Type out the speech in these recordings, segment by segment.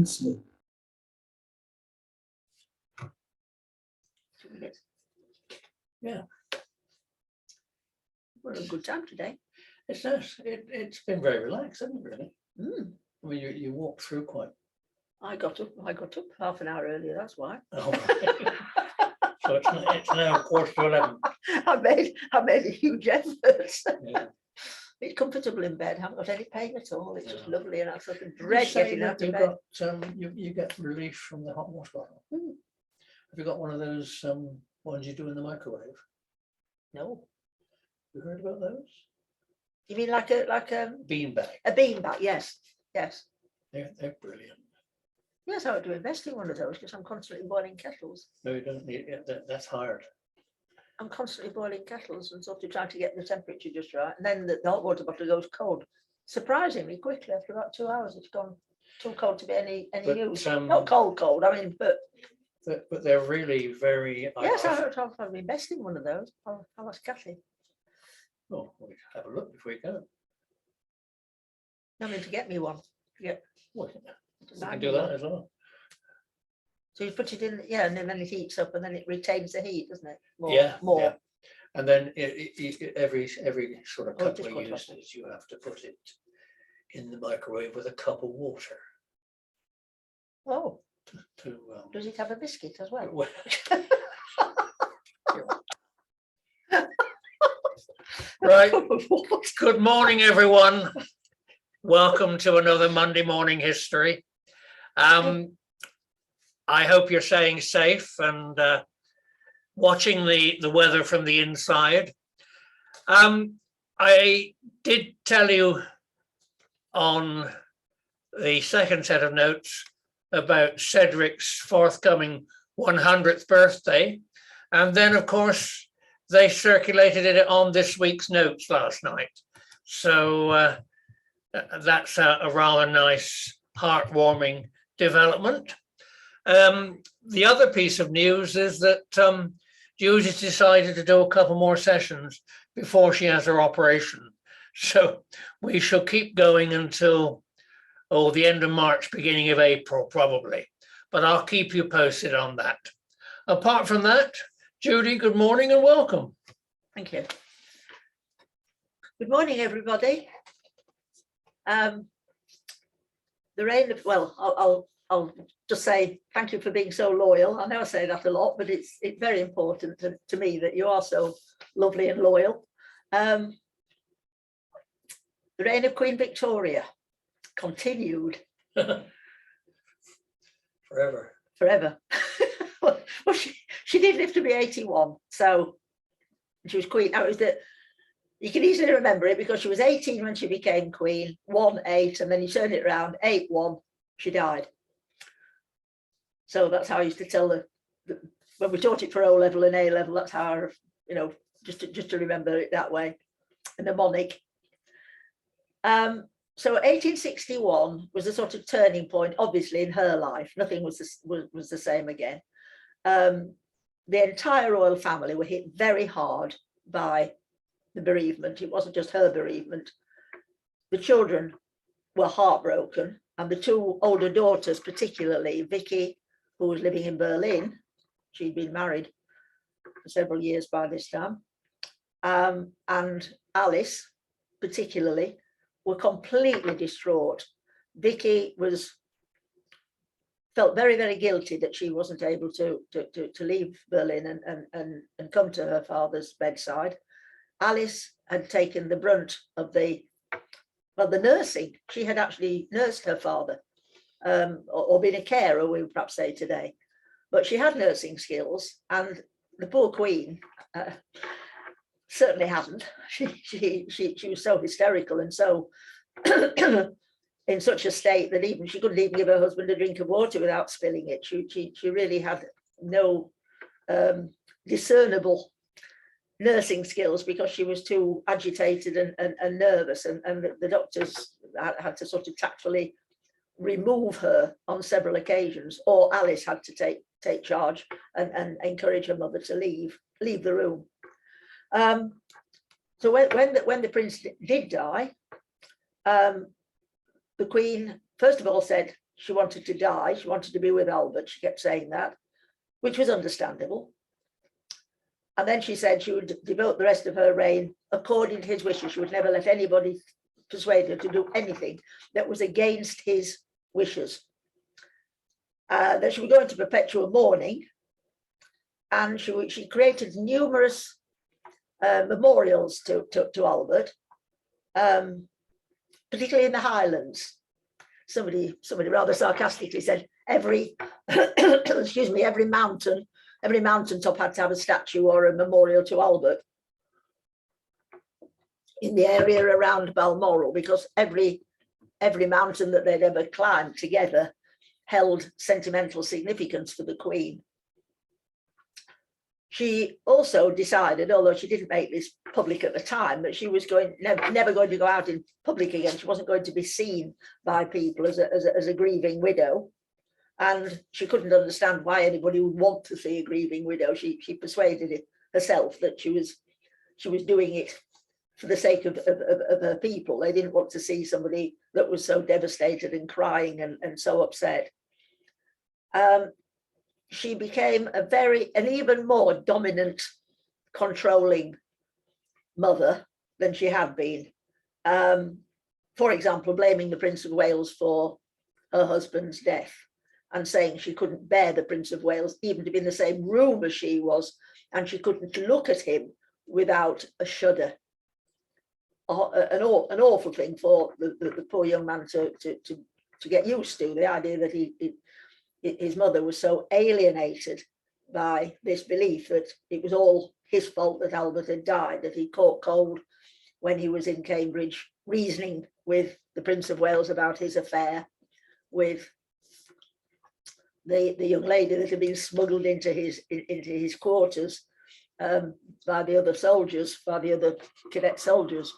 Yeah. Well, a good time today. It's nice. It's been very relaxed, hasn't it, really? Mm. I mean, you walk through quite. I got up half an hour earlier, that's why. Oh, right. So it's now 11:15. I made a huge effort. Yeah. It's comfortable in bed, haven't got any pain at all. It's just lovely, and I sort of You dread say getting that out of you've bed. got you get relief from the hot water bottle. Mm. Have you got one of those ones you do in the microwave? No. You heard about those? You mean like a Bean bag. a beanbag? Yes. Yes. They're brilliant. Yes, I would to invest in one of those because I'm constantly boiling kettles. No, you don't need that's hard. I'm constantly boiling kettles and sort of trying to get the temperature just right. And then the hot water bottle goes cold. Surprisingly quickly, after about 2 hours, it's gone too cold to be any But, use. Not cold, I mean, but they're really very. yes, I've invested in one of those. I'll ask Kathy. Oh, we have a look before you go. I mean, to get me one. Yeah. Well, you can do that as well. So you put it in, yeah, and then it heats up, and then it retains the heat, doesn't it? More. Yeah. And then every sort of couple of just uses, you have to put it in the microwave with a cup of water. Oh, To does it have a biscuit as well? Right. Good morning, everyone. Welcome to another Monday morning history. I hope you're staying safe and watching the weather from the inside. I did tell you on the second set of notes about Cedric's forthcoming 100th birthday. And then, of course, they circulated it on this week's notes last night. So that's a rather nice, heartwarming development. The other piece of news is that Judith decided to do a couple more sessions before she has her operation. So we shall keep going until the end of March, beginning of April, probably. But I'll keep you posted on that. Apart from that, Judy, good morning and welcome. Thank you. Good morning, everybody. The reign of, well, I'll just say thank you for being so loyal. I know I say that a lot, but it's very important to me that you are so lovely and loyal. The reign of Queen Victoria continued. Forever. Well, she did live to be 81, so she was queen. That was you can easily remember it because she was 18 when she became queen, 1-8, and then you turn it around, 8-1, she died. So that's how I used to tell when we taught it for O level and A level, that's how I, just to remember it that way, a mnemonic. So 1861 was a sort of turning point, obviously, in her life. Nothing was the same again. The entire royal family were hit very hard by the bereavement. It wasn't just her bereavement. The children were heartbroken, and the two older daughters, particularly Vicky, who was living in Berlin, she'd been married for several years by this time, and Alice, particularly, were completely distraught. Vicky felt very, very guilty that she wasn't able to leave Berlin and come to her father's bedside. Alice had taken the brunt of the nursing. She had actually nursed her father, or been a carer, we would perhaps say today. But she had nursing skills, and the poor Queen certainly hadn't. She was so hysterical and so in such a state that even she couldn't even give her husband a drink of water without spilling it. She really had no discernible nursing skills because she was too agitated and nervous, and the doctors had to sort of tactfully remove her on several occasions, or Alice had to take charge and encourage her mother to leave the room. So when the prince did die, the Queen first of all said she wanted to die. She wanted to be with Albert. She kept saying that, which was understandable. And then she said she would devote the rest of her reign according to his wishes. She would never let anybody persuade her to do anything that was against his wishes. That she would go into perpetual mourning, and she created numerous memorials to Albert, particularly in the Highlands. Somebody rather sarcastically said every excuse me, every mountaintop had to have a statue or a memorial to Albert in the area around Balmoral, because every mountain that they'd ever climbed together held sentimental significance for the Queen. She also decided, although she didn't make this public at the time, that she was never going to go out in public again. She wasn't going to be seen by people as a grieving widow. And she couldn't understand why anybody would want to see a grieving widow. She persuaded it herself that she was doing it for the sake of her people. They didn't want to see somebody that was so devastated and crying and so upset. She became an even more dominant, controlling mother than she had been. For example, blaming the Prince of Wales for her husband's death and saying she couldn't bear the Prince of Wales even to be in the same room as she was, and she couldn't look at him without a shudder. An awful thing for the poor young man to get used to, the idea that his mother was so alienated by this belief that it was all his fault that Albert had died, that he caught cold when he was in Cambridge reasoning with the Prince of Wales about his affair with the young lady that had been smuggled into his quarters by the other soldiers, by the other cadet soldiers.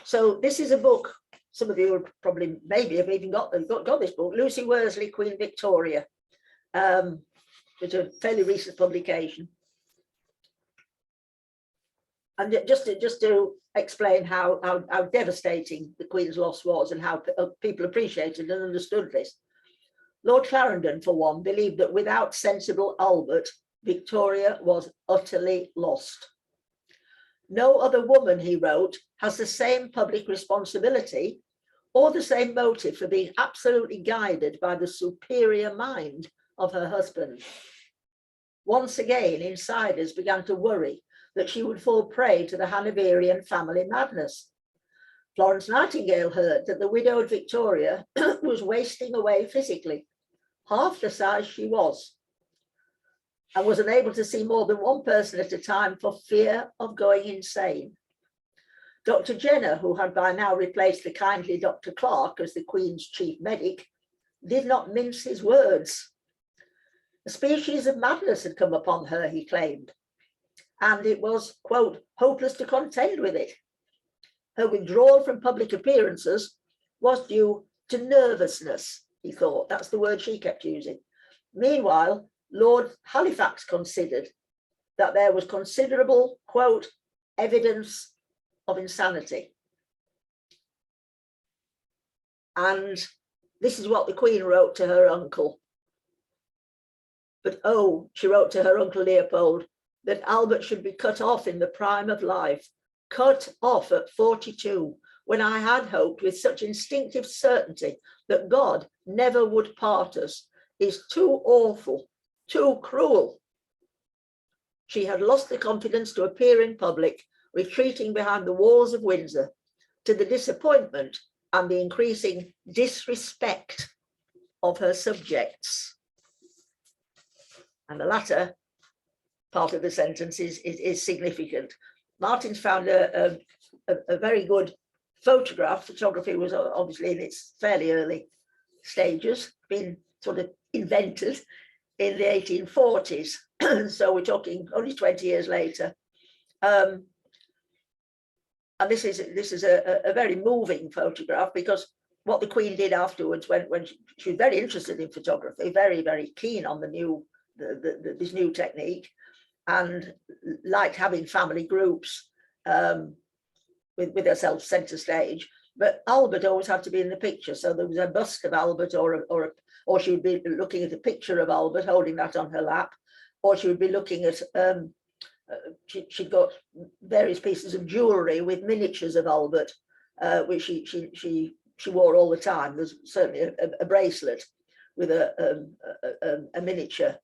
So this is a book. Some of you will probably maybe have even got this book, Lucy Worsley, Queen Victoria. It's a fairly recent publication. And just to explain how devastating the Queen's loss was and how people appreciated and understood this. Lord Clarendon, for one, believed that without sensible Albert, Victoria was utterly lost. No other woman, he wrote, has the same public responsibility or the same motive for being absolutely guided by the superior mind of her husband. Once again, insiders began to worry that she would fall prey to the Hanoverian family madness. Florence Nightingale heard that the widowed Victoria was wasting away physically, half the size she was, and was unable to see more than one person at a time for fear of going insane. Dr. Jenner, who had by now replaced the kindly Dr. Clark as the Queen's chief medic, did not mince his words. A species of madness had come upon her, he claimed, and it was, quote, hopeless to contend with it. Her withdrawal from public appearances was due to nervousness, he thought. That's the word she kept using. Meanwhile, Lord Halifax considered that there was considerable, quote, evidence of insanity. And this is what the Queen wrote to her uncle. But oh, she wrote to her uncle Leopold, that Albert should be cut off in the prime of life, cut off at 42, when I had hoped with such instinctive certainty that God never would part us, is too awful, too cruel. She had lost the confidence to appear in public, retreating behind the walls of Windsor, to the disappointment and the increasing disrespect of her subjects. And the latter part of the sentence is significant. Martin's found a very good photograph. Photography was obviously in its fairly early stages, been sort of invented in the 1840s. So we're talking only 20 years later. And this is a very moving photograph, because what the Queen did afterwards, when she was very interested in photography, very, very keen on this new technique, and liked having family groups with herself centre stage. But Albert always had to be in the picture. So there was a bust of Albert, or she would be looking at a picture of Albert, holding that on her lap, or she would be looking at, she'd got various pieces of jewellery with miniatures of Albert, which she wore all the time. There's certainly a bracelet with a miniature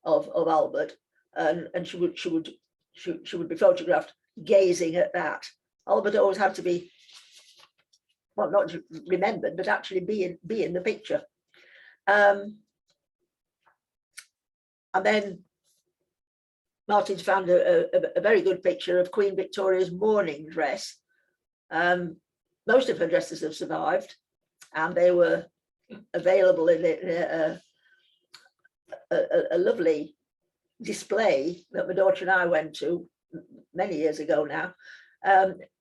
of Albert, and she would be photographed gazing at that. Albert always had to be, well, not remembered, but actually be in the picture. And then Martin's found a very good picture of Queen Victoria's mourning dress. Most of her dresses have survived, and they were available in a lovely display that my daughter and I went to many years ago now.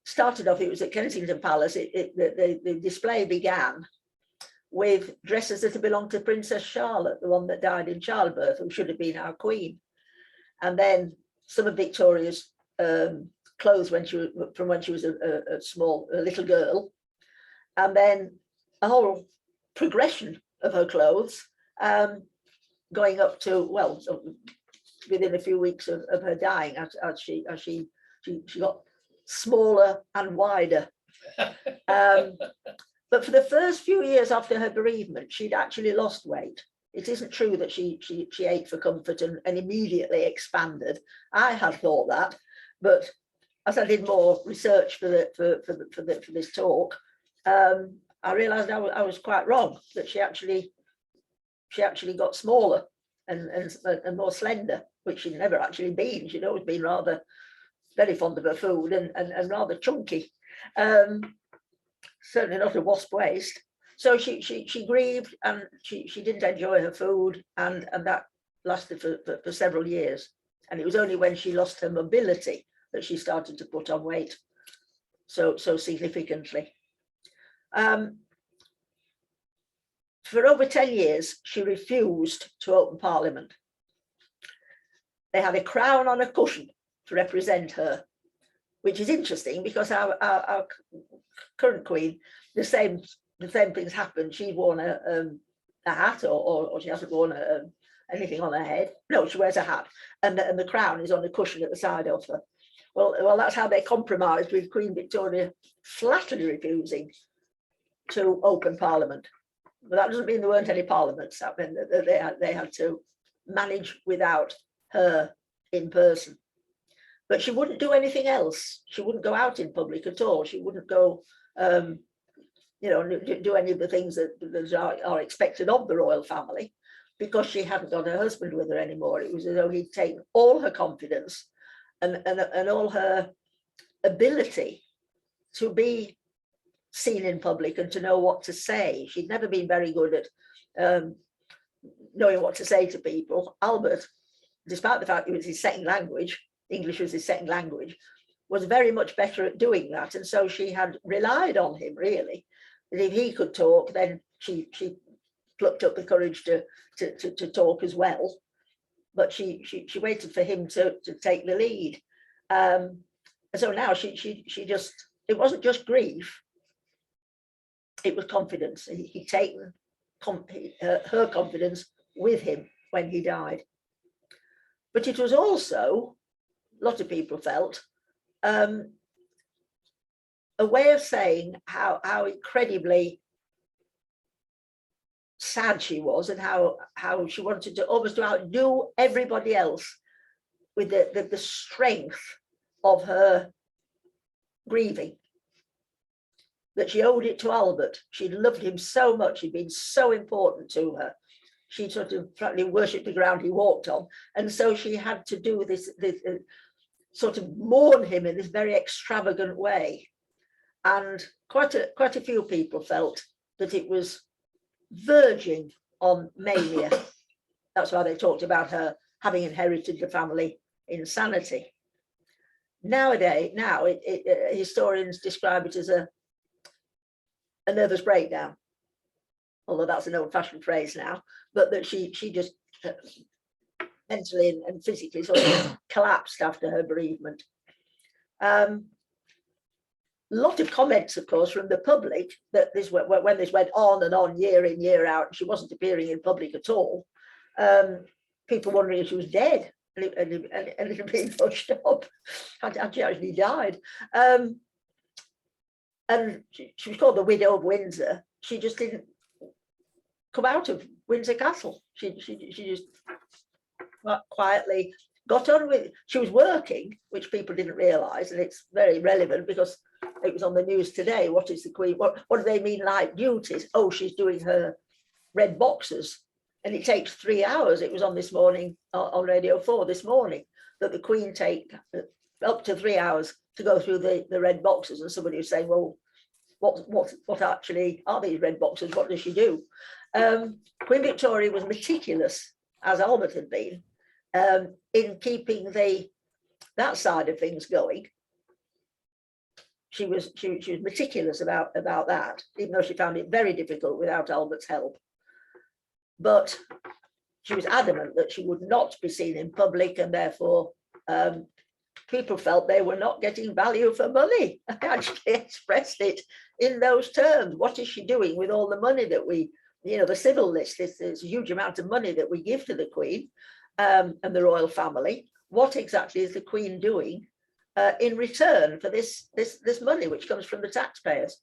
Started off, it was at Kensington Palace. The display began with dresses that had belonged to Princess Charlotte, the one that died in childbirth, who should have been our queen. And then some of Victoria's clothes from when she was a little girl. And then a whole progression of her clothes, going up to, well, within a few weeks of her dying, as she got smaller and wider. But for the first few years after her bereavement, she'd actually lost weight. It isn't true that she ate for comfort and immediately expanded. I had thought that, but as I did more research for this talk, I realised I was quite wrong, that she actually got smaller and more slender, which she'd never actually been. She'd always been rather very fond of her food and rather chunky. Certainly not a wasp waist. So she grieved, and she didn't enjoy her food, and that lasted for several years. And it was only when she lost her mobility that she started to put on weight so significantly. For over 10 years, she refused to open Parliament. They had a crown on a cushion to represent her, which is interesting because our current queen, the same things happened. She'd worn a hat, or she hasn't worn anything on her head. No, she wears a hat, and the crown is on a cushion at the side of her. Well, that's how they compromised, with Queen Victoria flatly refusing to open Parliament. But that doesn't mean there weren't any parliaments. That meant that they had to manage without her in person. But she wouldn't do anything else. She wouldn't go out in public at all. She wouldn't go, do any of the things that are expected of the royal family, because she hadn't got her husband with her anymore. It was as though he'd taken all her confidence and all her ability to be seen in public and to know what to say. She'd never been very good at knowing what to say to people. Albert, despite the fact it was his second language, English was his second language, was very much better at doing that. And so she had relied on him, really, that if he could talk, then she plucked up the courage to talk as well. But she waited for him to take the lead. And so now she just, it wasn't just grief, it was confidence. He'd taken her confidence with him when he died. But it was also, a lot of people felt, a way of saying how incredibly sad she was, and how she wanted to almost outdo everybody else with the strength of her grieving. That she owed it to Albert. She loved him so much. He'd been so important to her. She sort of practically worshipped the ground he walked on. And so she had to do this sort of mourn him in this very extravagant way. And quite a few people felt that it was verging on mania. That's why they talked about her having inherited the family insanity. Nowadays, historians describe it as a nervous breakdown, although that's an old-fashioned phrase now, but that she just mentally and physically sort of collapsed after her bereavement. lot of comments, of course, from the public that this, when this went on and on, year in, year out, she wasn't appearing in public at all. People wondering if she was dead and it had been pushed up. She actually died. And she was called the Widow of Windsor. She just didn't come out of Windsor Castle. She just quietly got on with it. She was working, which people didn't realise, and it's very relevant because it was on the news today. What is the Queen? What do they mean light duties? Oh, she's doing her red boxes, and it takes 3 hours. It was on this morning on Radio 4 this morning that the Queen take up to 3 hours to go through the red boxes, and somebody was saying, well, what actually are these red boxes? What does she do? Queen Victoria was meticulous, as Albert had been, in keeping that side of things going. She was meticulous about that, even though she found it very difficult without Albert's help. But she was adamant that she would not be seen in public, and therefore people felt they were not getting value for money. I actually expressed it in those terms. What is she doing with all the money that we, the civil list, this huge amount of money that we give to the Queen and the royal family? What exactly is the Queen doing in return for this money, which comes from the taxpayers?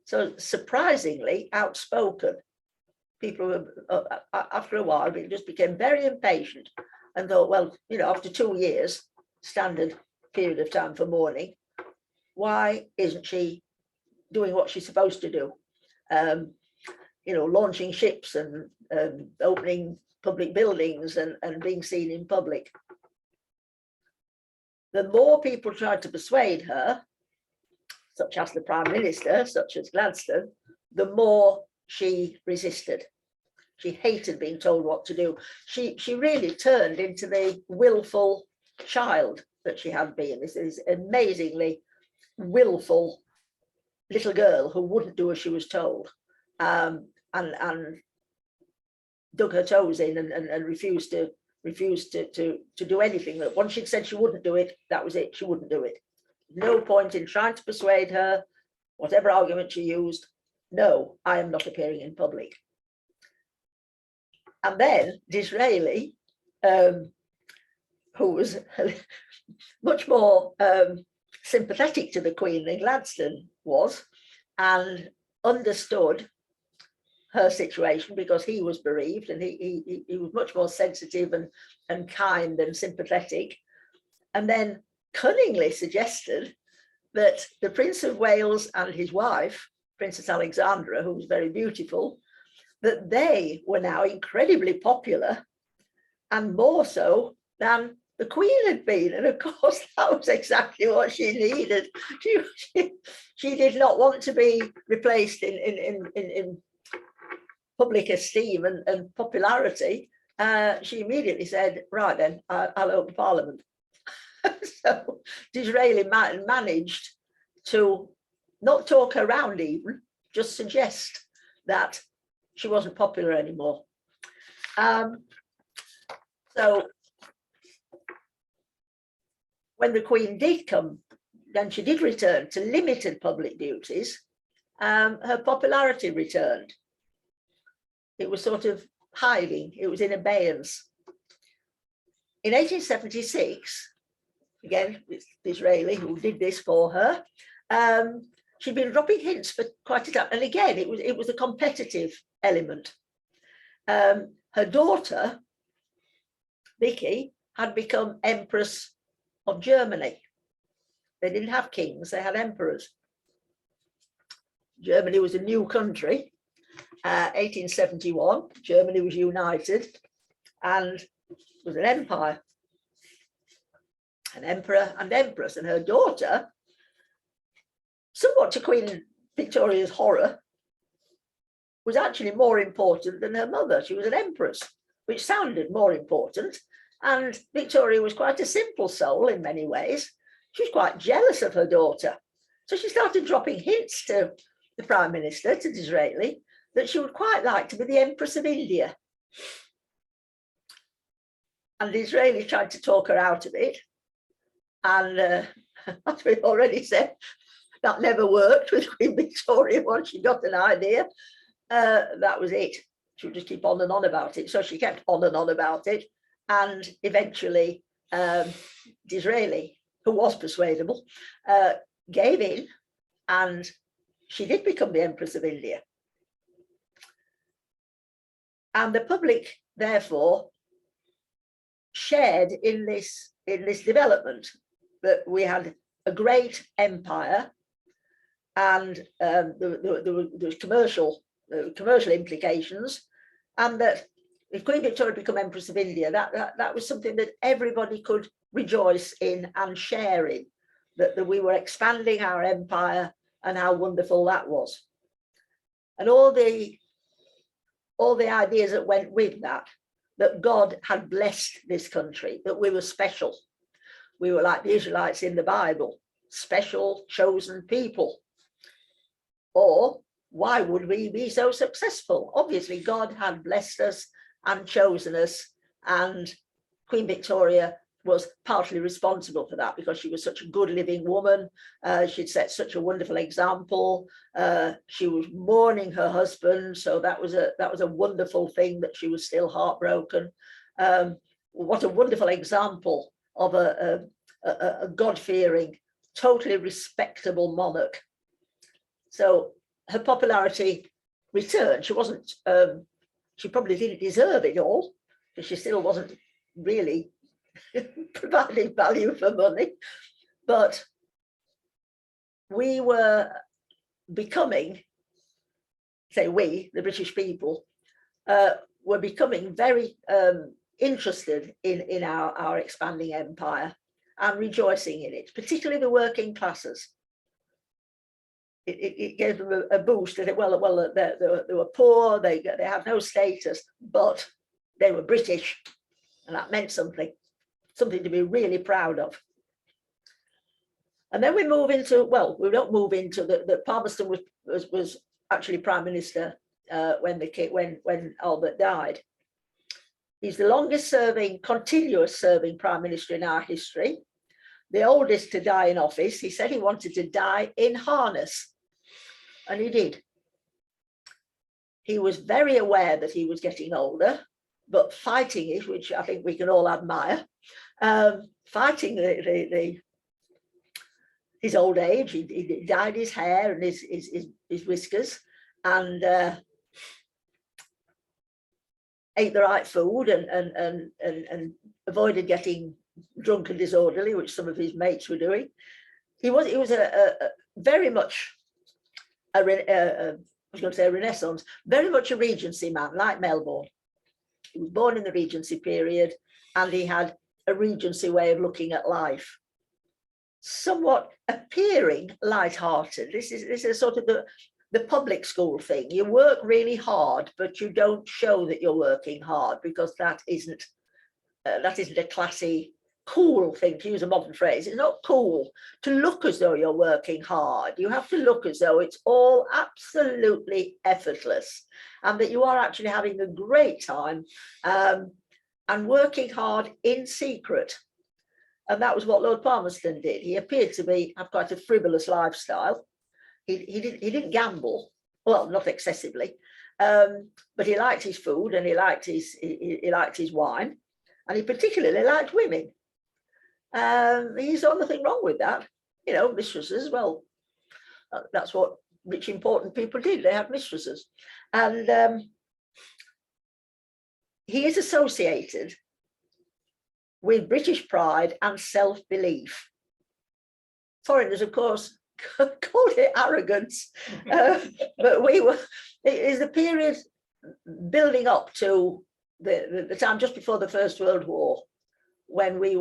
So surprisingly outspoken. People, after a while, just became very impatient and thought, well, after 2 years, standard period of time for mourning, why isn't she doing what she's supposed to do? Launching ships and opening public buildings and being seen in public. The more people tried to persuade her, such as the Prime Minister, such as Gladstone, the more she resisted. She hated being told what to do. She really turned into the willful child that she had been. This is amazingly willful little girl who wouldn't do as she was told, and dug her toes in and refused to do anything. That once she'd said she wouldn't do it, that was it. She wouldn't do it. No point in trying to persuade her, whatever argument she used. No, I am not appearing in public. And then Disraeli, who was much more sympathetic to the Queen than Gladstone was, and understood her situation because he was bereaved, and he was much more sensitive and kind and sympathetic, and then cunningly suggested that the Prince of Wales and his wife, Princess Alexandra, who was very beautiful, that they were now incredibly popular, and more so than the Queen had been. And of course, that was exactly what she needed. She did not want to be replaced in public esteem and popularity. She immediately said, right then, I'll open Parliament. So Disraeli managed to not talk her round even, just suggest that she wasn't popular anymore. So when the Queen did come, then she did return to limited public duties, her popularity returned. It was sort of hiding, it was in abeyance. In 1876, again, it's Disraeli who did this for her, she'd been dropping hints for quite a time. And again, it was a competitive element. Her daughter, Vicky, had become Empress of Germany. They didn't have kings, they had emperors. Germany was a new country. 1871, Germany was united and was an empire. An emperor and empress, and her daughter, somewhat to Queen Victoria's horror, was actually more important than her mother. She was an empress, which sounded more important. And Victoria was quite a simple soul in many ways. She was quite jealous of her daughter. So she started dropping hints to the Prime Minister, to Disraeli, that she would quite like to be the Empress of India. And Disraeli tried to talk her out of it. And as we've already said, that never worked with Queen Victoria. Once she got an idea, that was it. She would just keep on and on about it. So she kept on and on about it. And eventually, Disraeli, who was persuadable, gave in, and she did become the Empress of India. And the public, therefore, shared in this development, that we had a great empire, and there was commercial implications, and that if Queen Victoria became Empress of India, that was something that everybody could rejoice in and share in, that we were expanding our empire and how wonderful that was. And all the ideas that went with that God had blessed this country, that we were special. We were like the Israelites in the Bible, special, chosen people. Or why would we be so successful? Obviously, God had blessed us and chosen us, and Queen Victoria was partly responsible for that, because she was such a good living woman. She'd set such a wonderful example. She was mourning her husband, so that was a wonderful thing, that she was still heartbroken. What a wonderful example of a God-fearing, totally respectable monarch. So her popularity returned. She wasn't. She probably didn't deserve it all, because she still wasn't really providing value for money. But we were becoming, say we, the British people, were becoming very interested in our expanding empire and rejoicing in it, particularly the working classes. It gave them a boost. That well, they were poor, they had no status, but they were British, and that meant something to be really proud of. And then we move into, well, we don't move into the Palmerston was actually Prime Minister when Albert died. He's the longest serving, continuous serving Prime Minister in our history, the oldest to die in office. He said he wanted to die in harness, and he did. He was very aware that he was getting older, but fighting it, which I think we can all admire, fighting his old age. He dyed his hair and his whiskers, and ate the right food, and avoided getting drunk and disorderly, which some of his mates were doing. He was a very much I was going to say a Renaissance, very much a Regency man, like Melbourne. He was born in the Regency period, and he had a Regency way of looking at life, somewhat appearing light-hearted. This is sort of the public school thing. You work really hard, but you don't show that you're working hard, because that isn't a classy, cool thing, to use a modern phrase. It's not cool to look as though you're working hard. You have to look as though it's all absolutely effortless, and that you are actually having a great time and working hard in secret. And that was what Lord Palmerston did. He appeared to have quite a frivolous lifestyle. He didn't gamble, well, not excessively, but he liked his food, and he liked his wine, and he particularly liked women. He saw nothing wrong with that. You know, mistresses, well, that's what rich, important people did. They had mistresses. And he is associated with British pride and self-belief. Foreigners, of course, called it arrogance, but it is the period building up to the time just before the First World War, when we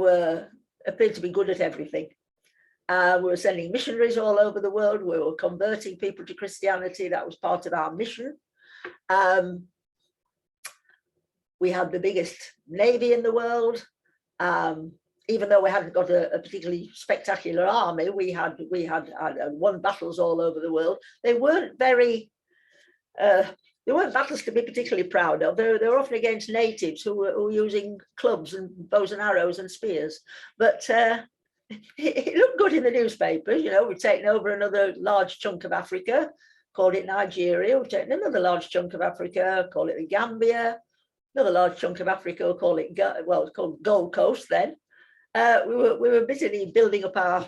appeared to be good at everything. We were sending missionaries all over the world. We were converting people to Christianity. That was part of our mission. We had the biggest navy in the world. Even though we hadn't got a particularly spectacular army, we had won battles all over the world. They weren't battles to be particularly proud of. They were often against natives who were using clubs and bows and arrows and spears. But it looked good in the newspapers. You know, we'd taken over another large chunk of Africa, called it Nigeria. We've taken another large chunk of Africa, call it the Gambia. Another large chunk of Africa, we'll call it, well, it's called Gold Coast then. We were busily building up our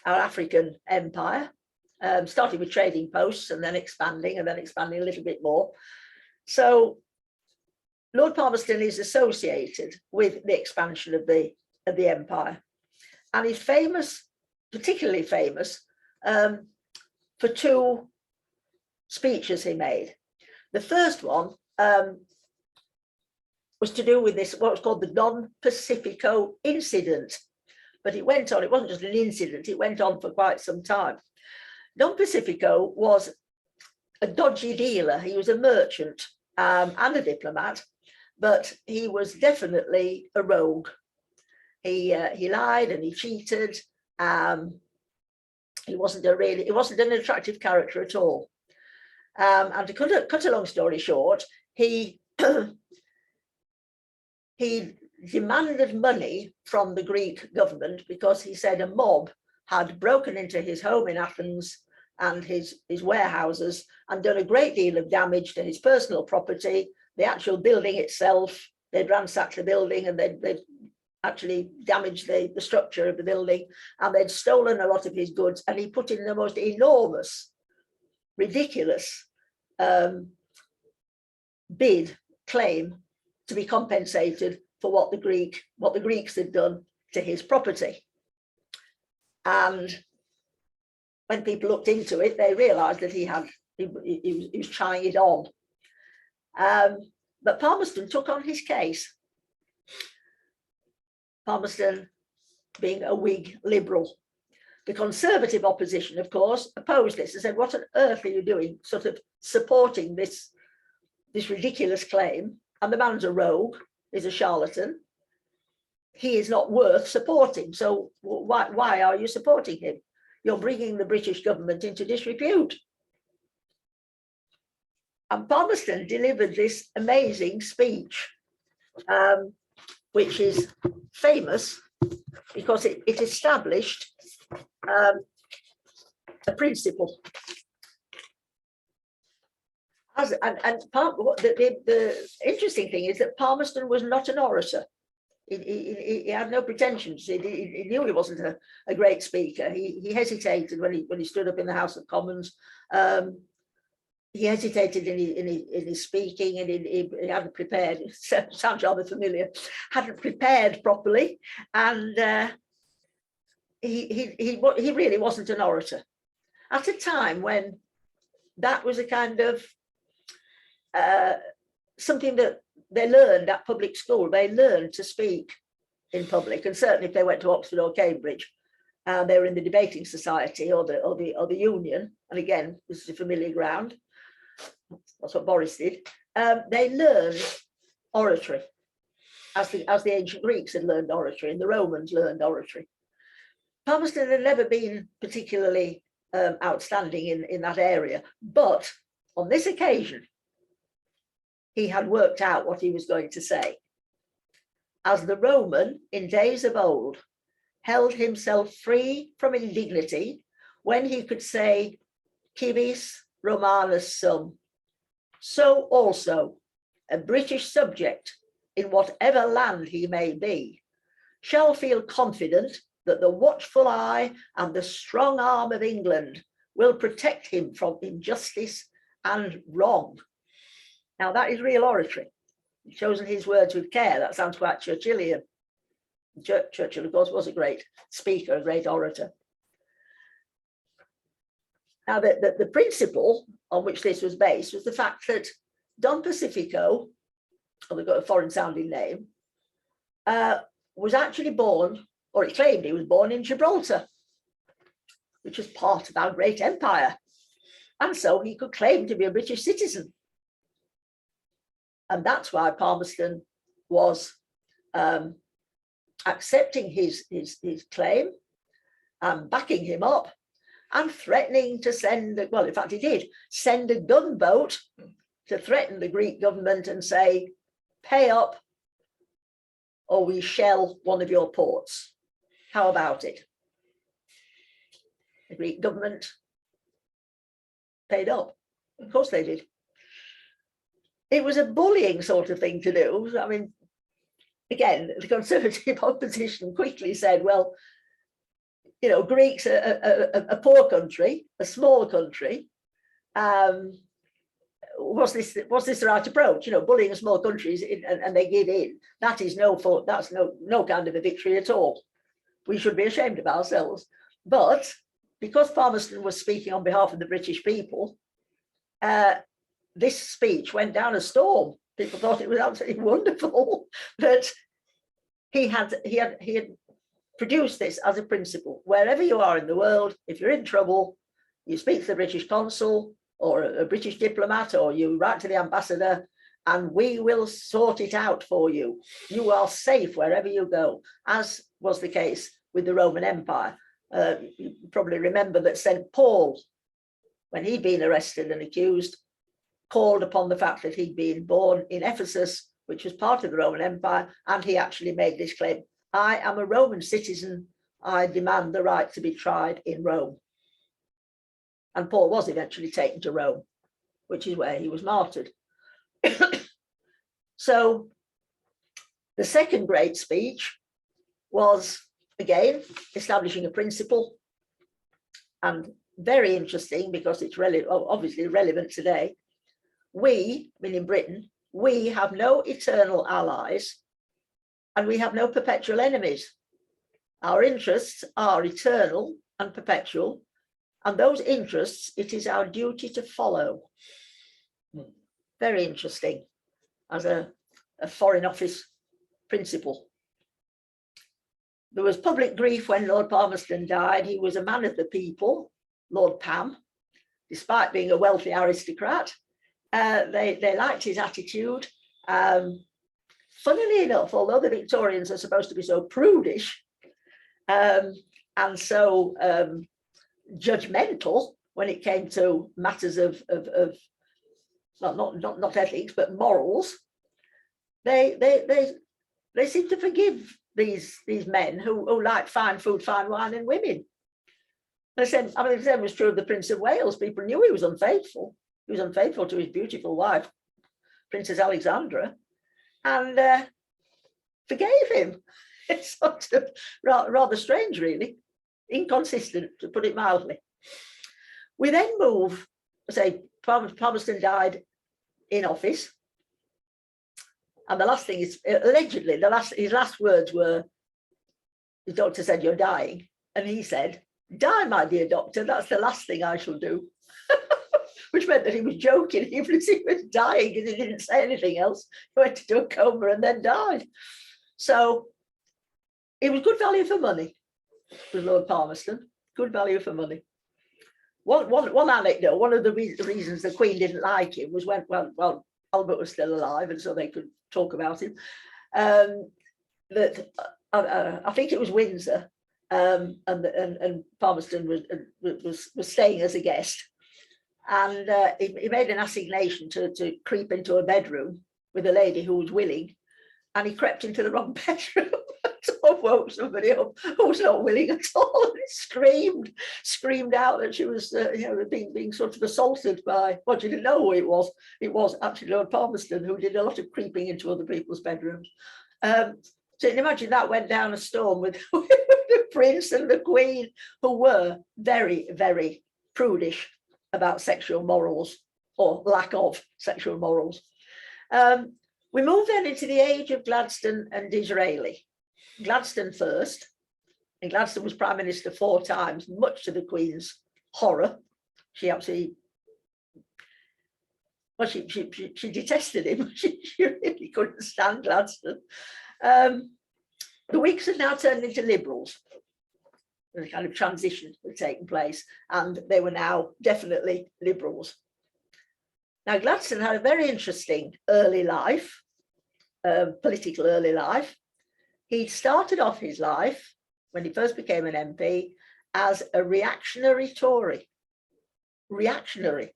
African empire, starting with trading posts and then expanding a little bit more. So Lord Palmerston is associated with the expansion of the empire, and he's famous, particularly famous, for two speeches he made. The first one was to do with this, what was called the non-Pacifico incident. But it went on, it wasn't just an incident, it went on for quite some time. Non-Pacifico was a dodgy dealer. He was a merchant and a diplomat, but he was definitely a rogue. He lied and he cheated. He wasn't an attractive character at all. And to cut a long story short, he demanded money from the Greek government because he said a mob had broken into his home in Athens and his warehouses and done a great deal of damage to his personal property. The actual building itself, they'd ransacked the building and they'd actually damaged the structure of the building, and they'd stolen a lot of his goods, and he put in the most enormous, ridiculous claim to be compensated for what the Greeks had done to his property. And when people looked into it, they realized that he was trying it on. But Palmerston took on his case. Palmerston being a Whig liberal. The Conservative opposition, of course, opposed this and said, what on earth are you doing, sort of supporting this ridiculous claim? And the man's a rogue, he's a charlatan. He is not worth supporting. So why are you supporting him? You're bringing the British government into disrepute. And Palmerston delivered this amazing speech, which is famous because it established a principle. The interesting thing is that Palmerston was not an orator. He had no pretensions. He knew he wasn't a great speaker. He hesitated when he stood up in the House of Commons. He hesitated in his speaking, and he hadn't prepared. It sounds rather familiar. Hadn't prepared properly, and he really wasn't an orator. At a time when that was a kind of something that they learned at public school. They learned to speak in public, and certainly if they went to Oxford or Cambridge, they were in the debating society or the union. And again, this is a familiar ground. That's what Boris did. They learned oratory, as the ancient Greeks had learned oratory, and the Romans learned oratory. Palmerston had never been particularly outstanding in that area, but on this occasion, he had worked out what he was going to say. As the Roman in days of old held himself free from indignity when he could say, civis Romanus sum, so also a British subject, in whatever land he may be, shall feel confident that the watchful eye and the strong arm of England will protect him from injustice and wrong. Now, that is real oratory. He's chosen his words with care. That sounds quite Churchillian. Churchill, of course, was a great speaker, a great orator. Now, the principle on which this was based was the fact that Don Pacifico, or they've got a foreign-sounding name, was actually born, or he claimed he was born in Gibraltar, which was part of our great empire. And so he could claim to be a British citizen. And that's why Palmerston was accepting his claim and backing him up and threatening to send, well, in fact, he did send a gunboat to threaten the Greek government and say, pay up or we shell one of your ports. How about it? The Greek government paid up. Of course they did. It was a bullying sort of thing to do. I mean, again, the Conservative opposition quickly said, well, you know, Greeks are a poor country, a small country. Was this the right approach? You know, bullying a small countries and they give in. That is that's no kind of a victory at all. We should be ashamed of ourselves. But because Palmerston was speaking on behalf of the British people, this speech went down a storm. People thought it was absolutely wonderful that he had produced this as a principle. Wherever you are in the world, if you're in trouble, you speak to the British consul or a British diplomat, or you write to the ambassador, and we will sort it out for you. You are safe wherever you go, as was the case with the Roman Empire. You probably remember that St. Paul, when he'd been arrested and accused, called upon the fact that he'd been born in Ephesus, which was part of the Roman Empire, and he actually made this claim: I am a Roman citizen, I demand the right to be tried in Rome. And Paul was eventually taken to Rome, which is where he was martyred. So the second great speech was, again, establishing a principle, and very interesting because it's obviously relevant today. We, meaning Britain, we have no eternal allies and we have no perpetual enemies. Our interests are eternal and perpetual, and those interests it is our duty to follow. Very interesting as a Foreign Office principle. There was public grief when Lord Palmerston died. He was a man of the people, Lord Pam, despite being a wealthy aristocrat. They liked his attitude. Funnily enough, although the Victorians are supposed to be so prudish and so judgmental when it came to matters of well, not ethics, but morals, they seem to forgive these men who like fine food, fine wine, and women. The same was true of the Prince of Wales. People knew he was unfaithful. He was unfaithful to his beautiful wife, Princess Alexandra, and forgave him. It's sort of rather strange, really, inconsistent, to put it mildly. We then move, say, Palmerston died in office, and the last thing is, allegedly, his last words were, the doctor said, "You're dying," and he said, "Die, my dear doctor, that's the last thing I shall do." Which meant that he was joking, even as he was dying, because he didn't say anything else. He went into a coma and then died. So it was good value for money, was Lord Palmerston. Good value for money. One anecdote, one of the reasons the Queen didn't like him was when, well, Albert was still alive, and so they could talk about him. That I think it was Windsor, and Palmerston was staying as a guest, and he made an assignation to creep into a bedroom with a lady who was willing, and he crept into the wrong bedroom. So woke somebody up who was not willing at all, and screamed out that she was being sort of assaulted by, well, she didn't know who it was. It was actually Lord Palmerston, who did a lot of creeping into other people's bedrooms. So you can imagine that went down a storm with the Prince and the Queen, who were very, very prudish about sexual morals, or lack of sexual morals. We move then into the age of Gladstone and Disraeli. Gladstone first, and Gladstone was Prime Minister 4 times, much to the Queen's horror. She actually, well, she detested him. She really couldn't stand Gladstone. The Whigs had now turned into Liberals. A kind of transition had taken place, and they were now definitely Liberals. Now, Gladstone had a very interesting early life, political early life. He started off his life, when he first became an MP, as a reactionary Tory. Reactionary.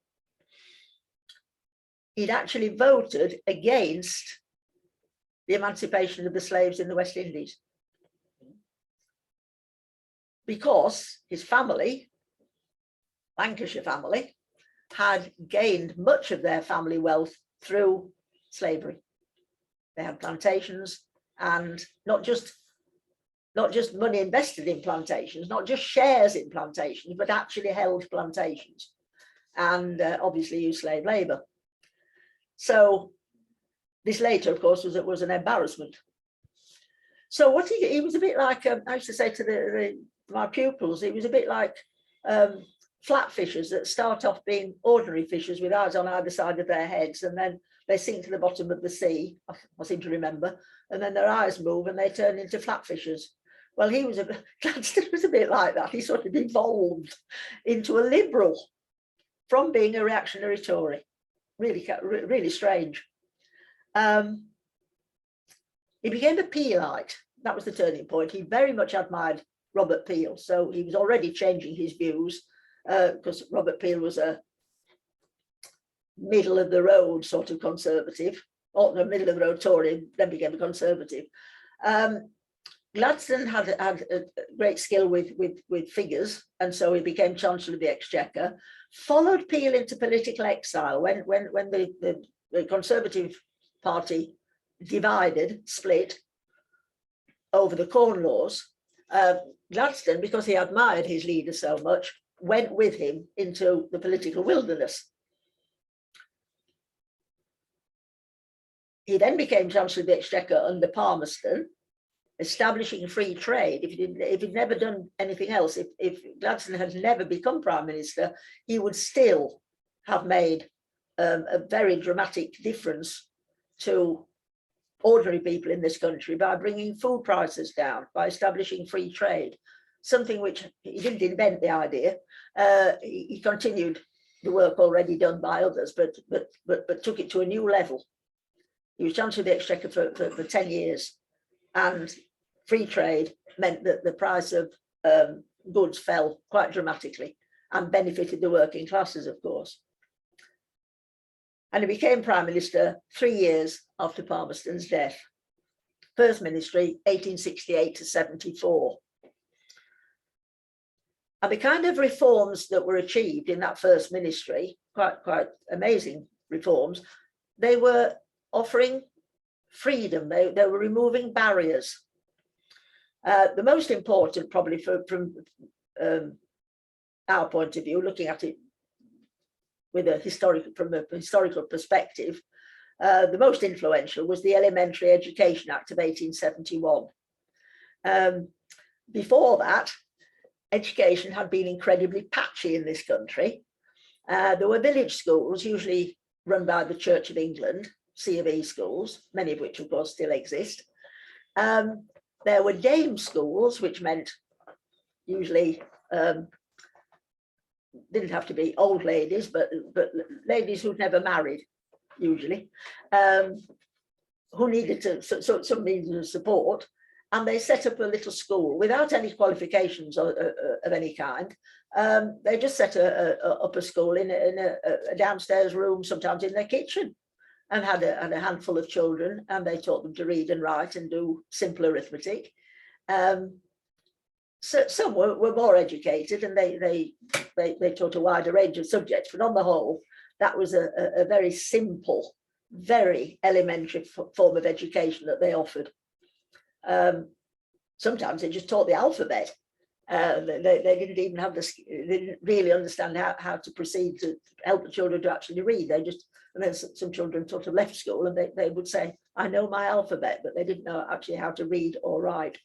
He'd actually voted against the emancipation of the slaves in the West Indies. because his family, Lancashire family, had gained much of their family wealth through slavery. They had plantations, and not just money invested in plantations, not just shares in plantations, but actually held plantations, and obviously used slave labor. So this later, of course, was an embarrassment. So what he was a bit like, I used to say to my pupils, he was a bit like flat fishers that start off being ordinary fishers with eyes on either side of their heads, and then they sink to the bottom of the sea, I seem to remember, and then their eyes move and they turn into flat fishers. Well, Gladstone was a bit like that. He sort of evolved into a liberal from being a reactionary Tory. Really strange. He became a Peelite. That was the turning point. He very much admired Robert Peel, so he was already changing his views, because Robert Peel was a middle of the road sort of conservative, or the middle of the road Tory, then became a conservative. Gladstone had a great skill with figures, and so he became Chancellor of the Exchequer, followed Peel into political exile when the Conservative Party split over the Corn Laws. Gladstone, because he admired his leader so much, went with him into the political wilderness. He then became Chancellor of the Exchequer under Palmerston, establishing free trade. If he'd never done anything else, if Gladstone had never become Prime Minister, he would still have made a very dramatic difference to ordinary people in this country by bringing food prices down, by establishing free trade, something which he didn't invent the idea. He continued the work already done by others, but took it to a new level. He was Chancellor of the Exchequer for 10 years, and free trade meant that the price of goods fell quite dramatically and benefited the working classes, of course. And he became Prime Minister 3 years after Palmerston's death. First Ministry, 1868 to 74. And the kind of reforms that were achieved in that first ministry, quite amazing reforms, they were offering freedom, they were removing barriers. The most important, probably from our point of view, looking at it from a historical perspective, the most influential was the Elementary Education Act of 1871. Before that, education had been incredibly patchy in this country. There were village schools, usually run by the Church of England, C of E schools, many of which of course still exist. There were dame schools, which meant usually didn't have to be old ladies, but ladies who'd never married, usually, who needed some means of support. And they set up a little school without any qualifications of any kind. They just set up a school in a downstairs room, sometimes in their kitchen, and had a handful of children, and they taught them to read and write and do simple arithmetic. So some were more educated, and they taught a wider range of subjects, but on the whole, that was a very simple, very elementary form of education that they offered. Sometimes they just taught the alphabet. They didn't even have they didn't really understand how to proceed to help the children to actually read. And then some children sort of left school and they would say, I know my alphabet, but they didn't know actually how to read or write.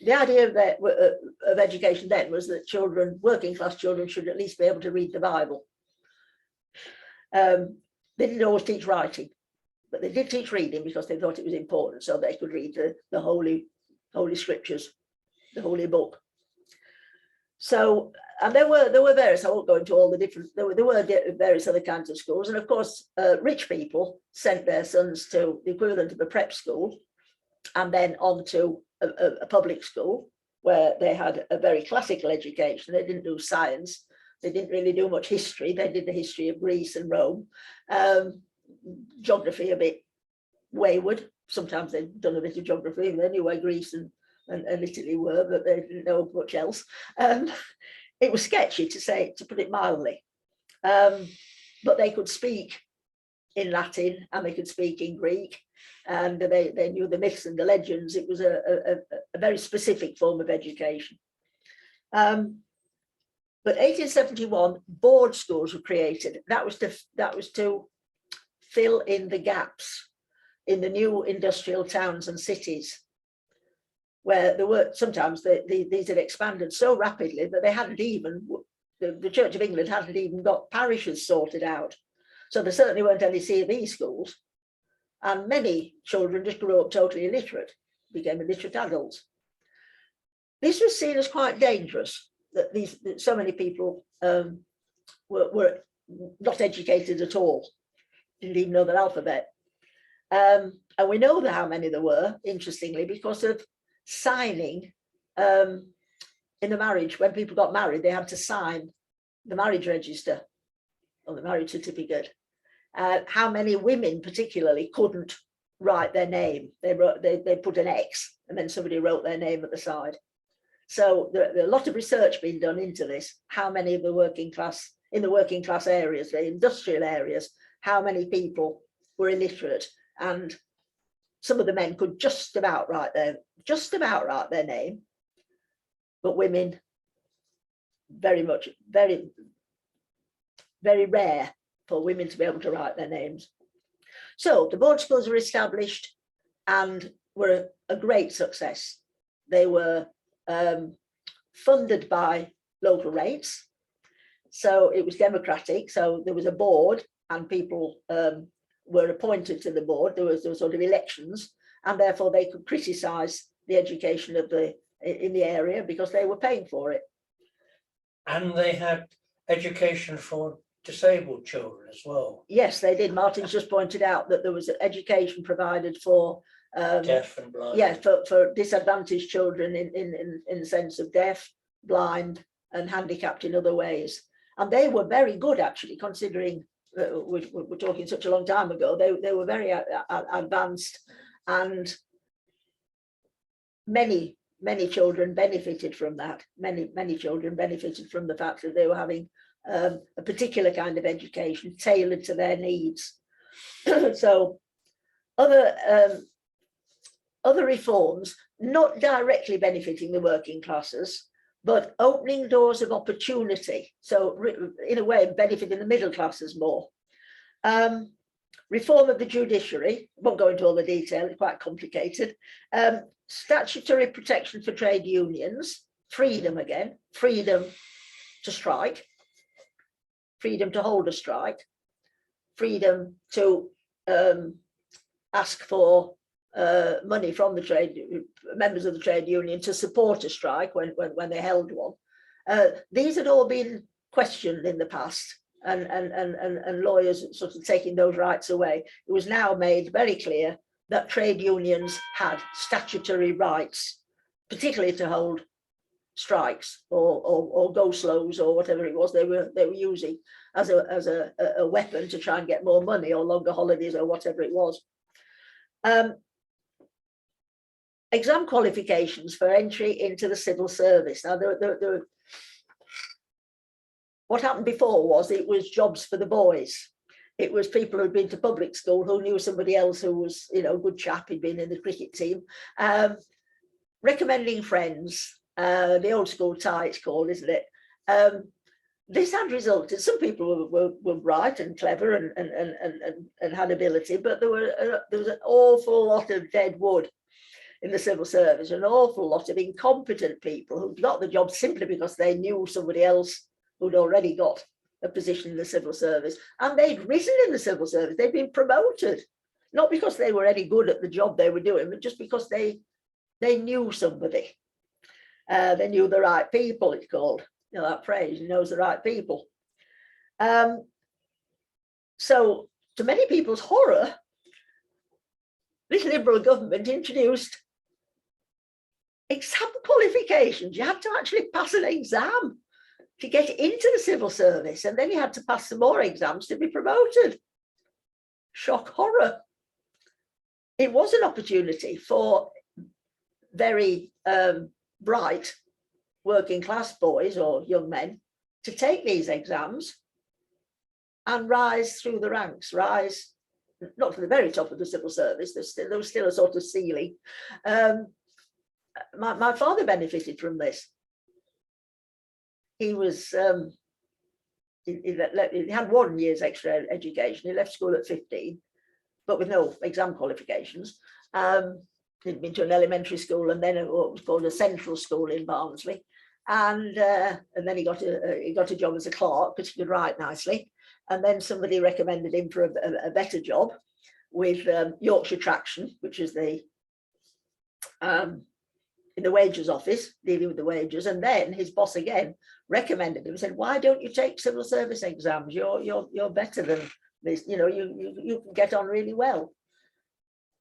The idea of education then was that working class children, should at least be able to read the Bible. They didn't always teach writing, but they did teach reading because they thought it was important, so they could read the holy scriptures, the holy book. So, and there were various, I won't go into all the different, there were various other kinds of schools. And of course, rich people sent their sons to the equivalent of a prep school and then on to a public school where they had a very classical education. They didn't do science. They didn't really do much history. They did the history of Greece and Rome. Geography a bit wayward. Sometimes they'd done a bit of geography. They knew where Greece and and Italy were, but they didn't know much else. It was sketchy, to put it mildly. But they could speak in Latin and they could speak in Greek, and they knew the myths and the legends. It was a very specific form of education. But 1871, board schools were created. That was to fill in the gaps in the new industrial towns and cities, where there were sometimes these had expanded so rapidly that they hadn't even, the Church of England hadn't even got parishes sorted out. So there certainly weren't any C.V. schools, and many children just grew up totally illiterate, became illiterate adults. This was seen as quite dangerous, that so many people were not educated at all, didn't even know the alphabet. And we know how many there were, interestingly, because of signing in the marriage. When people got married, they had to sign the marriage register or the marriage certificate. How many women particularly couldn't write their name. They put an X and then somebody wrote their name at the side. So there are a lot of research being done into this. How many of the working class, in the working class areas, the industrial areas, how many people were illiterate, and some of the men could just about write their name, but women very rare for women to be able to write their names. So the board schools were established and were a great success. They were funded by local rates, so it was democratic. So there was a board and people were appointed to the board. There was sort of elections, and therefore they could criticise the education of in the area because they were paying for it. And they had education for disabled children as well. Yes, they did. Martin's just pointed out that there was education provided for deaf and blind. Yeah, for disadvantaged children in the sense of deaf, blind, and handicapped in other ways. And they were very good, actually, considering we're talking such a long time ago. They were very advanced, and many children benefited from that. Many children benefited from the fact that they were having a particular kind of education tailored to their needs. So other reforms, not directly benefiting the working classes, but opening doors of opportunity. So in a way, benefiting the middle classes more. Reform of the judiciary, won't go into all the detail, it's quite complicated. Statutory protection for trade unions, freedom again, freedom to strike, freedom to hold a strike, freedom to ask for money from the members of the trade union to support a strike when they held one. These had all been questioned in the past, and lawyers sort of taking those rights away. It was now made very clear that trade unions had statutory rights, particularly to hold strikes or go slows or whatever it was they were using as a weapon to try and get more money or longer holidays or whatever it was. Exam qualifications for entry into the civil service. Now, what happened before was it was jobs for the boys. It was people who'd been to public school who knew somebody else who was, a good chap, he'd been in the cricket team, recommending friends, the old school tie it's called, isn't it? This had resulted, some people were bright and clever and had ability, but there was an awful lot of dead wood in the civil service, an awful lot of incompetent people who got the job simply because they knew somebody else who'd already got a position in the civil service, and they'd risen in the civil service, they'd been promoted, not because they were any good at the job they were doing, but just because they knew somebody. They knew the right people, it's called, that phrase, he knows the right people. So to many people's horror, this Liberal government introduced exam qualifications. You had to actually pass an exam to get into the civil service, and then you had to pass some more exams to be promoted. Shock horror. It was an opportunity for very bright working class boys or young men to take these exams and rise through the ranks, rise not to the very top of the civil service, there was still a sort of ceiling. My father benefited from this. He was, he had 1 year's extra education. He left school at 15, but with no exam qualifications. He'd been to an elementary school and then what was called a central school in Barnsley. And then he got a job as a clerk because he could write nicely. And then somebody recommended him for a better job with Yorkshire Traction, which is the in the wages office, dealing with the wages. And then his boss again recommended him, said, "Why don't you take civil service exams? You're better than this. You know, you can get on really well."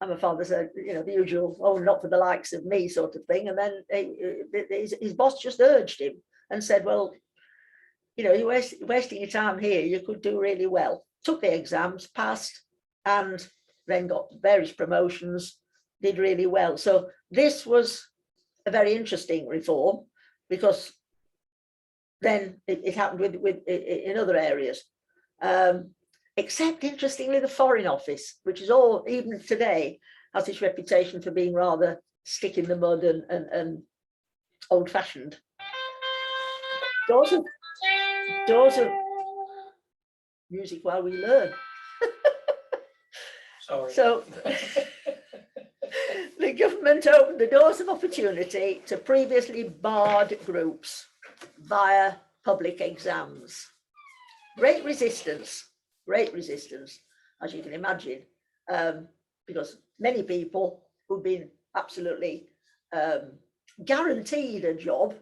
And my father said, you know, the usual, "Oh, not for the likes of me," sort of thing. And then his boss just urged him and said, "Well, you know, you're wasting your time here. You could do really well." Took the exams, passed, and then got various promotions, did really well. So this was a very interesting reform, because then it happened with in other areas. Except, interestingly, the Foreign Office, which is all, even today, has its reputation for being rather stick in the mud and old-fashioned. Doors of music while we learn. Sorry. So the government opened the doors of opportunity to previously barred groups via public exams. Great resistance, as you can imagine, because many people who'd been absolutely guaranteed a job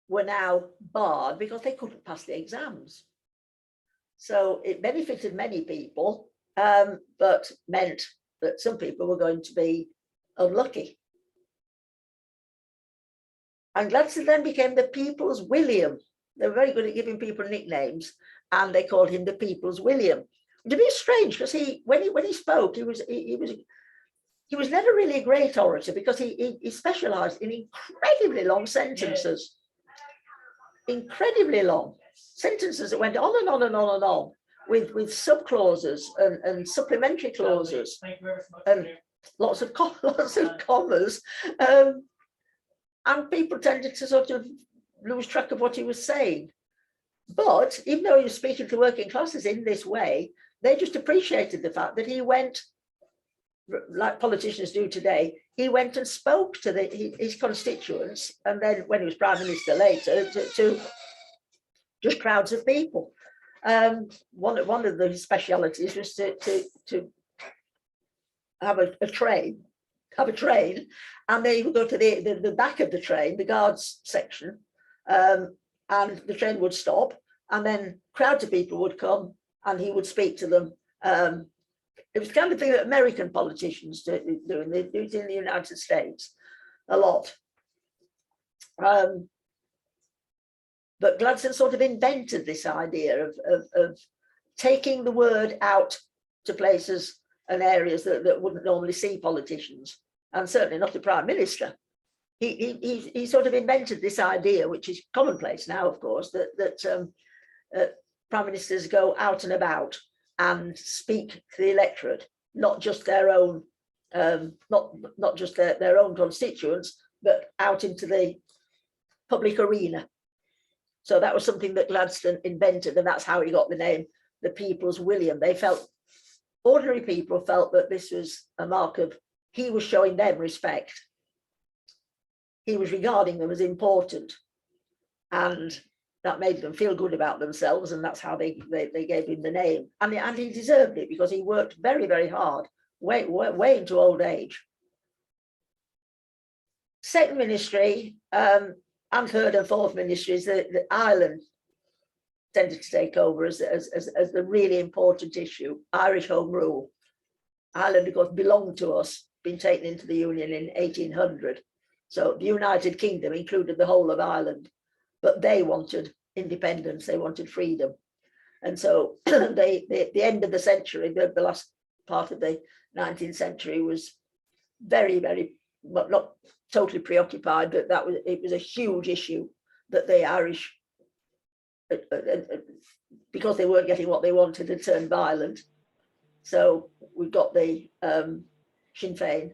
were now barred because they couldn't pass the exams. So it benefited many people, but meant that some people were going to be unlucky. And Gladstone then became the People's William. They were very good at giving people nicknames, and they called him the People's William. It was strange because when he spoke, he was never really a great orator, because he specialised in incredibly long sentences, incredibly long sentences that went on and on and on and on, with subclauses and supplementary clauses and lots of commas, and people tended to sort of lose track of what he was saying. But even though he was speaking to working classes in this way, they just appreciated the fact that he went, like politicians do today, he went and spoke to his constituents, and then when he was Prime Minister later, to just crowds of people. One of the specialities was to have a train, and they would go to the back of the train, the guards section, and the train would stop, and then crowds of people would come, and he would speak to them. It was the kind of thing that American politicians do, and they do it in the United States a lot. But Gladstone sort of invented this idea of taking the word out to places and areas that wouldn't normally see politicians, and certainly not the Prime Minister. He sort of invented this idea, which is commonplace now, of course, that Prime Ministers go out and about and speak to the electorate, not just their own, not just their own constituents, but out into the public arena. So that was something that Gladstone invented, and that's how he got the name, the People's William. They felt, ordinary people felt, that this was a mark of, he was showing them respect. He was regarding them as important, and that made them feel good about themselves, and that's how they gave him the name. And he deserved it, because he worked very, very hard, way into old age. Second ministry, and third and fourth ministries, the Ireland tended to take over as the really important issue, Irish Home Rule. Ireland, of course, belonged to us, been taken into the Union in 1800. So the United Kingdom included the whole of Ireland, but they wanted independence, they wanted freedom. And so the end of the century, the last part of the 19th century, was very, very but not totally preoccupied, but it was a huge issue that the Irish, because they weren't getting what they wanted, had turned violent. So we've got the Sinn Féin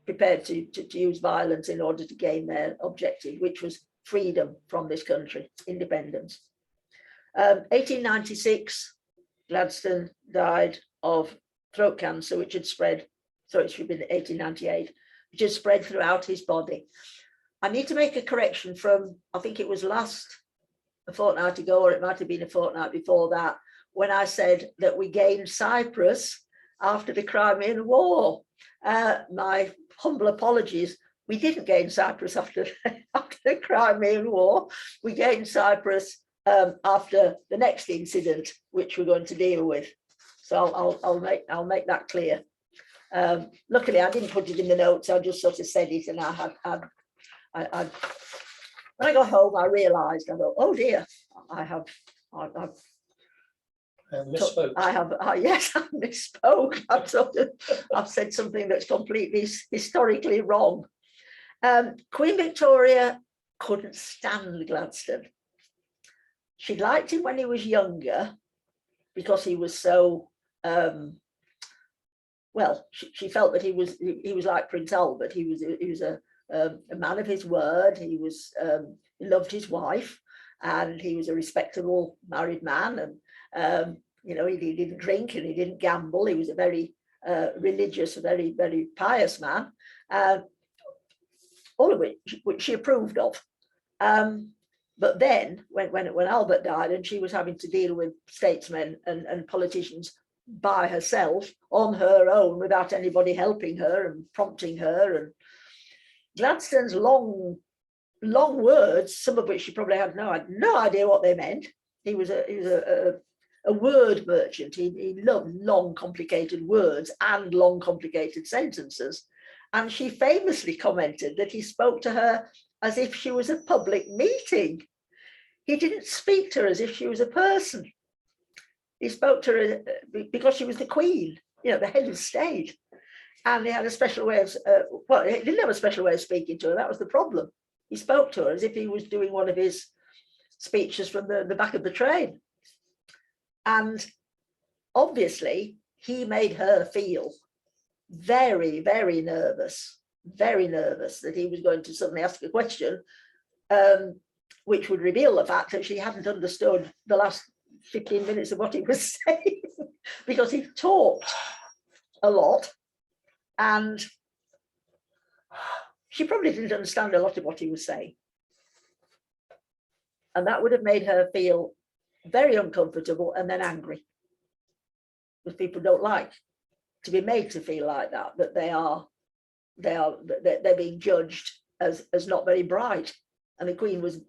prepared to use violence in order to gain their objective, which was freedom from this country, independence. 1896, Gladstone died of throat cancer, which had spread, so it should have been 1898, which had spread throughout his body. I need to make a correction from, I think it was a fortnight ago, or it might have been a fortnight before that, when I said that we gained Cyprus after the Crimean War. My humble apologies. We didn't gain Cyprus after the Crimean War. We gained Cyprus after the next incident, which we're going to deal with. So I'll make that clear. Luckily, I didn't put it in the notes. I just sort of said it, and when I got home, I realised. I thought, oh dear, Misspoke. Yes, I misspoke. I've said something that's completely historically wrong. Queen Victoria couldn't stand Gladstone. She liked him when he was younger because he was so, well, she felt that he was like Prince Albert. He was a man of his word. He loved his wife, and he was a respectable married man. And you know, he didn't drink and he didn't gamble. He was a very religious, very, very pious man, all of which she approved of. But then when Albert died and she was having to deal with statesmen and politicians by herself, on her own, without anybody helping her and prompting her, and Gladstone's long words, some of which she probably had no idea what they meant. He was a word merchant. He loved long, complicated words and long, complicated sentences. And she famously commented that he spoke to her as if she was a public meeting. He didn't speak to her as if she was a person. He spoke to her because she was the Queen, you know, the head of state. And he had a special way of, well, he didn't have a special way of speaking to her. That was the problem. He spoke to her as if he was doing one of his speeches from the back of the train. And obviously, he made her feel very, very nervous that he was going to suddenly ask a question, which would reveal the fact that she hadn't understood the last 15 minutes of what he was saying, because he talked a lot and she probably didn't understand a lot of what he was saying. And that would have made her feel very uncomfortable and then angry, because people don't like to be made to feel like that they're being judged as not very bright. And the Queen was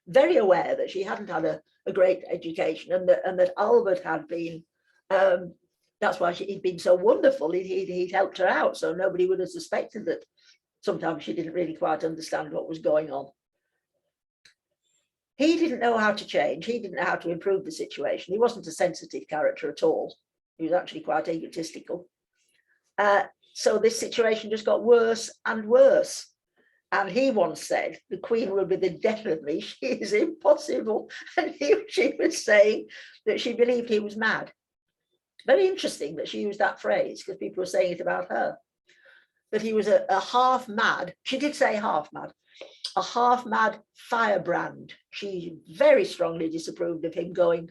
very aware that she hadn't had a great education, and that Albert had been, that's why he'd been so wonderful. He'd helped her out, so nobody would have suspected that sometimes she didn't really quite understand what was going on. He didn't know how to change. He didn't know how to improve the situation. He wasn't a sensitive character at all. He was actually quite egotistical. So this situation just got worse and worse. And he once said, the Queen will be the death of me. She is impossible. And she was saying that she believed he was mad. Very interesting that she used that phrase, because people were saying it about her. That he was a half mad, she did say half mad, a half mad firebrand. She very strongly disapproved of him going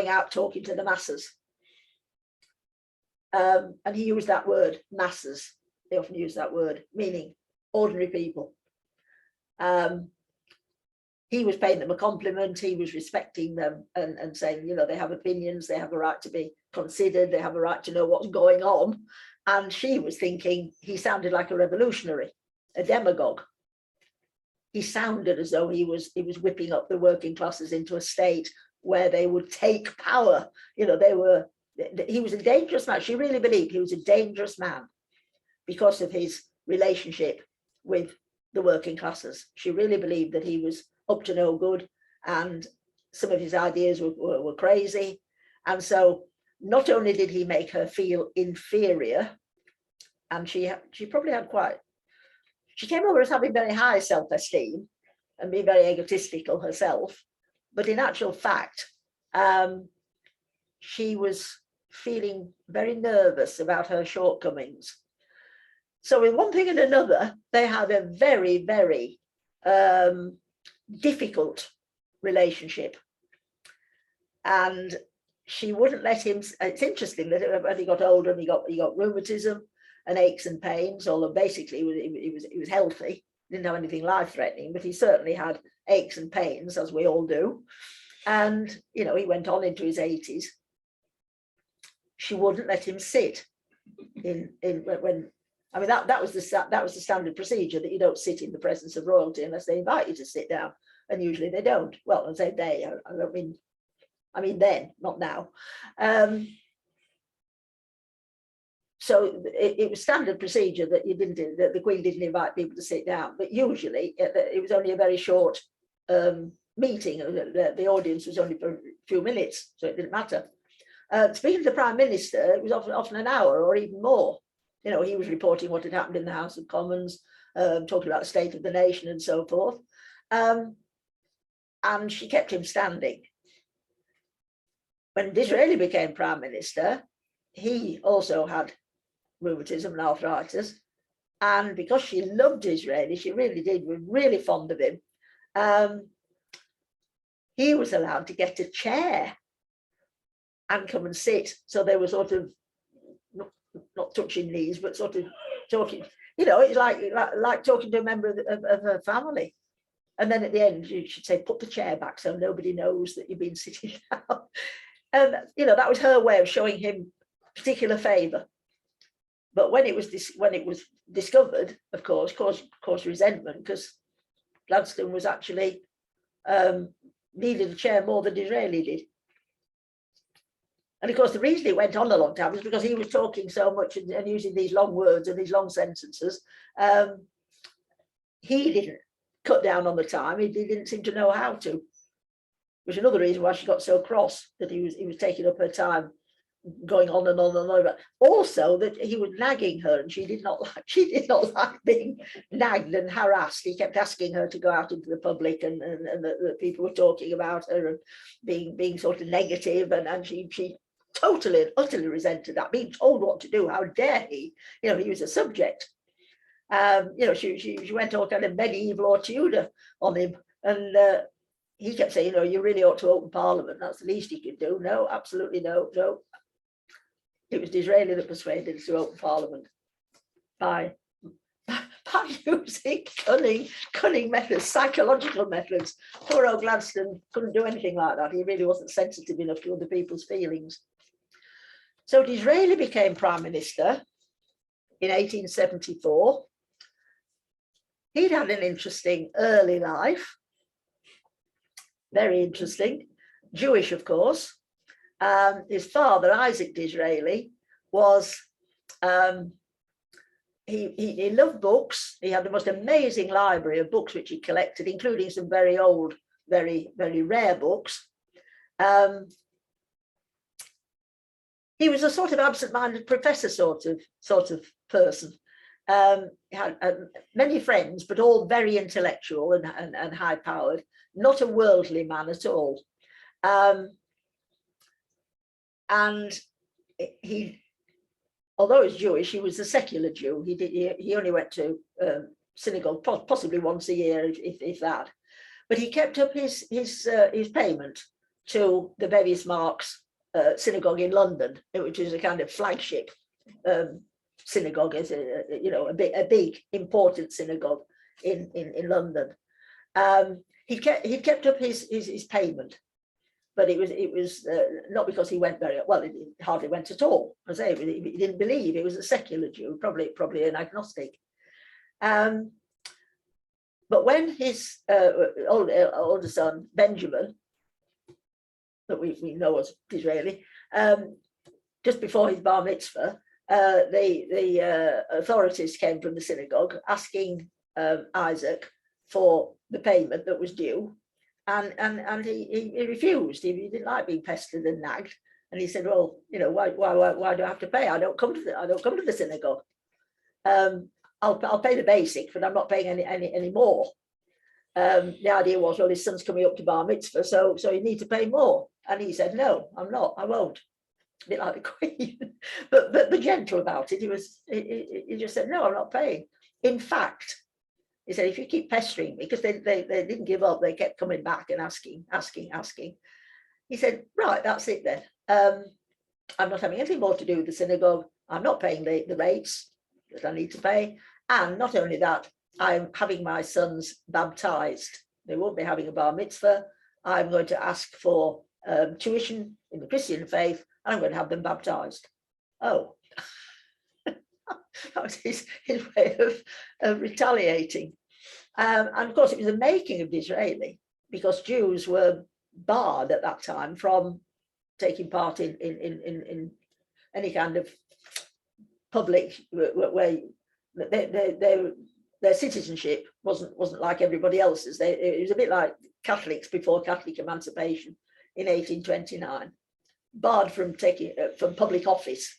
out talking to the masses. And he used that word, masses. They often use that word, meaning ordinary people. He was paying them a compliment. He was respecting them and saying, you know, they have opinions, they have a right to be considered, they have a right to know what's going on. And she was thinking he sounded like a revolutionary, a demagogue. He sounded as though he was whipping up the working classes into a state where they would take power. You know, he was a dangerous man. She really believed he was a dangerous man because of his relationship with the working classes. She really believed that he was up to no good, and some of his ideas were crazy. And so not only did he make her feel inferior, and she probably had she came over as having very high self-esteem and being very egotistical herself, but in actual fact, she was feeling very nervous about her shortcomings. So with one thing and another, they had a very, very difficult relationship. And she wouldn't let him. It's interesting that as he got older and he got rheumatism and aches and pains, although basically he was healthy, didn't have anything life-threatening, but he certainly had aches and pains, as we all do. And, you know, he went on into his 80s. She wouldn't let him sit when I mean, that was the standard procedure, that you don't sit in the presence of royalty unless they invite you to sit down, and usually they don't. Well, I say they, I don't mean, I mean then, not now. So it was standard procedure that that the Queen didn't invite people to sit down, but usually it was only a very short meeting. The audience was only for a few minutes, so it didn't matter. Speaking to the Prime Minister, it was often an hour or even more. You know, he was reporting what had happened in the House of Commons, talking about the state of the nation and so forth. And she kept him standing. When Disraeli became Prime Minister, he also had rheumatism and arthritis. And because she loved Disraeli, she really did, was really fond of him. He was allowed to get a chair and come and sit. So they were sort of not touching knees, but sort of talking. You know, it's like talking to a member of her family. And then at the end, you should say, put the chair back so nobody knows that you've been sitting down. And, you know, that was her way of showing him particular favour. But when it was discovered, of course, caused resentment, because Gladstone was actually needed a chair more than Disraeli did. And of course, the reason it went on a long time was because he was talking so much and using these long words and these long sentences. He didn't cut down on the time. He didn't seem to know how to, which is another reason why she got so cross, that he was taking up her time, going on and on and on. But also that he was nagging her, and she did not like being nagged and harassed. He kept asking her to go out into the public, and the people were talking about her and being sort of negative, and she totally and utterly resented that, being told what to do. How dare he? You know, he was a subject. You know, she went all kind of medieval or Tudor on him, and he kept saying, you know, you really ought to open Parliament. That's the least he could do. No, absolutely no. It was Disraeli that persuaded us to open Parliament by using cunning methods, psychological methods. Poor old Gladstone couldn't do anything like that. He really wasn't sensitive enough to other people's feelings. So Disraeli became Prime Minister in 1874. He'd had an interesting early life, very interesting, Jewish, of course. His father, Isaac Disraeli, was, he loved books. He had the most amazing library of books which he collected, including some very old, very, very rare books. He was a sort of absent-minded professor sort of person. He had many friends, but all very intellectual and high-powered, not a worldly man at all. And he, although he's Jewish, he was a secular Jew. He only went to synagogue possibly once a year, if that. But he kept up his payment to the Bevis Marks synagogue in London, which is a kind of flagship synagogue, is a big important synagogue in London. He kept up his payment. But it was not because he went very well. It hardly went at all. I say he didn't believe. He was a secular Jew, probably an agnostic. But when his older son Benjamin, that we know as Disraeli, just before his bar mitzvah, the authorities came from the synagogue asking Isaac for the payment that was due. And he refused. He didn't like being pestered and nagged. And he said, "Well, you know, why do I have to pay? I don't come to the synagogue." I'll pay the basic, but I'm not paying any more. The idea was, well, his son's coming up to bar mitzvah, so you need to pay more. And he said, no, I'm not, I won't. A bit like the Queen, but gentle about it. He just said, no, I'm not paying. In fact, he said, if you keep pestering me, because they didn't give up, they kept coming back and asking. He said, right, that's it then. I'm not having anything more to do with the synagogue. I'm not paying the rates that I need to pay. And not only that, I'm having my sons baptized. They won't be having a bar mitzvah. I'm going to ask for tuition in the Christian faith, and I'm going to have them baptized. Oh, that was his way of retaliating. And of course, it was the making of Disraeli, because Jews were barred at that time from taking part in any kind of public way. Their citizenship wasn't like everybody else's. It was a bit like Catholics before Catholic emancipation in 1829, barred from taking from public office.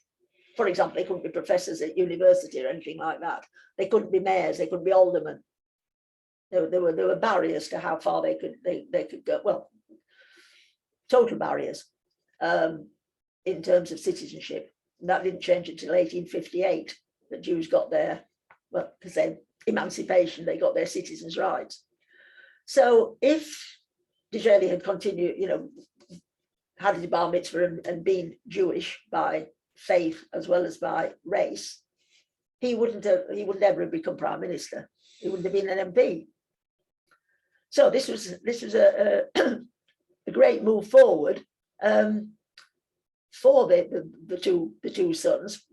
For example, they couldn't be professors at university or anything like that. They couldn't be mayors. They couldn't be aldermen. There were barriers to how far they could go. Well, total barriers in terms of citizenship. And that didn't change until 1858. The Jews got their, well, because they emancipation, they got their citizens' rights. So if Disraeli had continued, had his bar mitzvah and been Jewish by faith as well as by race, he would never have become prime minister. He wouldn't have been an MP. So this was a great move forward for the two sons.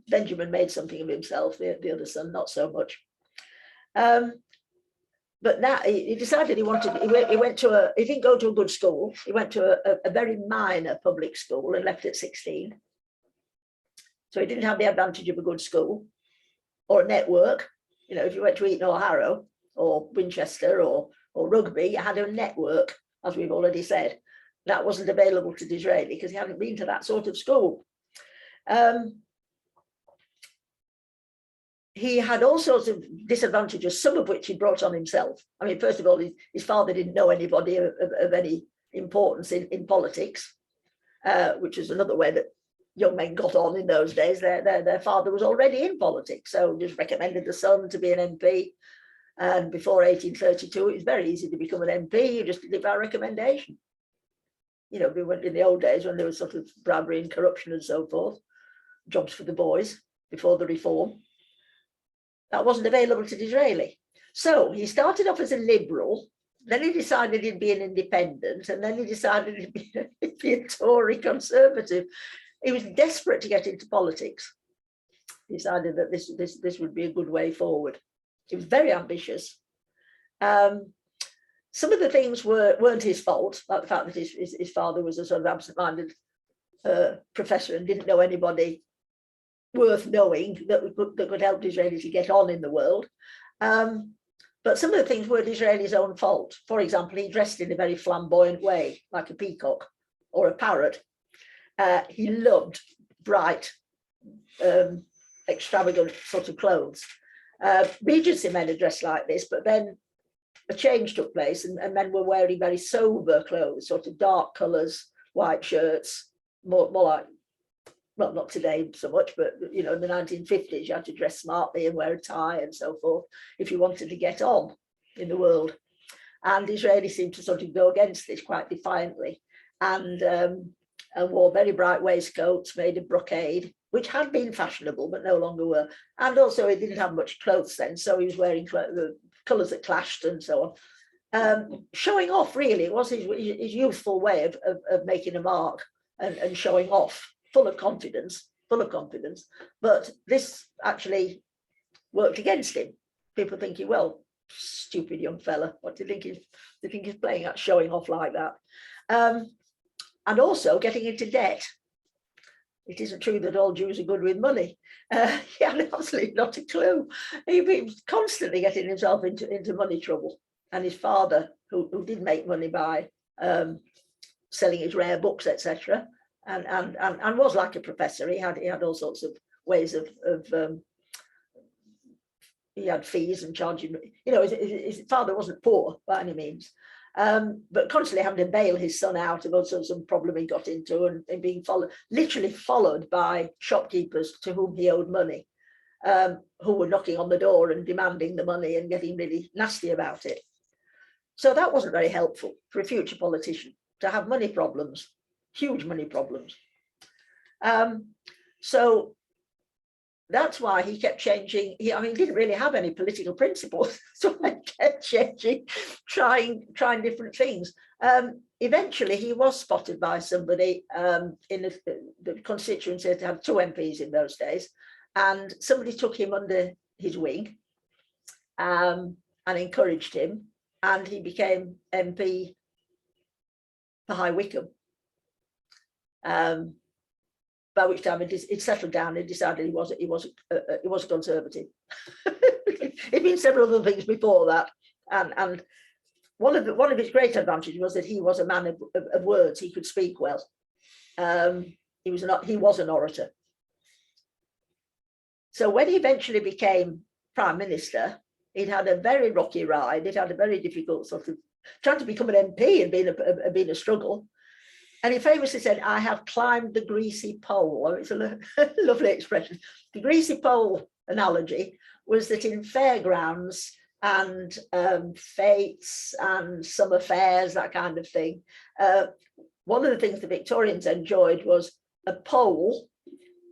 Benjamin made something of himself. The other son not so much. But now he decided he went to he didn't go to a good school. He went to a very minor public school and left at 16. So he didn't have the advantage of a good school or a network. If you went to Eton or Harrow or Winchester or Rugby, you had a network, as we've already said. That wasn't available to Disraeli because he hadn't been to that sort of school. He had all sorts of disadvantages, some of which he brought on himself. I mean, first of all, his father didn't know anybody of any importance in politics, which is another way that young men got on in those days. Their father was already in politics, so just recommended the son to be an MP. And before 1832, it was very easy to become an MP. You just did it by recommendation. We went in the old days when there was sort of bribery and corruption and so forth, jobs for the boys before the reform. That wasn't available to Disraeli. So he started off as a liberal, then he decided he'd be an independent, and then he decided he'd be a Tory conservative. He was desperate to get into politics. He decided that this would be a good way forward. He was very ambitious. Some of the things weren't his fault, like the fact that his father was a sort of absent-minded professor and didn't know anybody worth knowing that could help Disraeli to get on in the world. But some of the things were Disraeli's own fault. For example, he dressed in a very flamboyant way, like a peacock or a parrot. He loved bright, extravagant sort of clothes. Regency men are dressed like this, but then a change took place and men were wearing very sober clothes, sort of dark colours, white shirts, more like, well, not today so much, but in the 1950s, you had to dress smartly and wear a tie and so forth if you wanted to get on in the world. And Disraeli seemed to sort of go against this quite defiantly and wore very bright waistcoats made of brocade, which had been fashionable, but no longer were. And also he didn't have much clothes then, so he was wearing colours that clashed and so on. Showing off, really, it was his youthful way of making a mark and showing off, full of confidence. But this actually worked against him. People thinking, well, stupid young fella, what do you think he's playing at, showing off like that? And also getting into debt. It isn't true that all Jews are good with money. He had absolutely not a clue. He was constantly getting himself into money trouble. And his father, who did make money by selling his rare books, etc., and was like a professor. He had all sorts of ways of he had fees and charging, his father wasn't poor by any means, but constantly having to bail his son out of also some problem he got into, and being literally followed by shopkeepers to whom he owed money, who were knocking on the door and demanding the money and getting really nasty about it. So that wasn't very helpful for a future politician, to have money problems, huge money problems. So that's why he kept changing. He didn't really have any political principles, so he kept changing, trying different things. Eventually, he was spotted by somebody in the constituency that had 2 MPs in those days, and somebody took him under his wing and encouraged him, and he became MP for High Wycombe. By which time it settled down and decided he was a conservative. It'd been several other things before that, and one of his great advantages was that he was a man of words. He could speak well. He was an orator. So when he eventually became Prime Minister, he'd had a very rocky ride. He'd had a very difficult sort of trying to become an MP and been a struggle. And he famously said, "I have climbed the greasy pole." It's a lovely expression. The greasy pole analogy was that in fairgrounds and fetes and summer fairs, that kind of thing, one of the things the Victorians enjoyed was a pole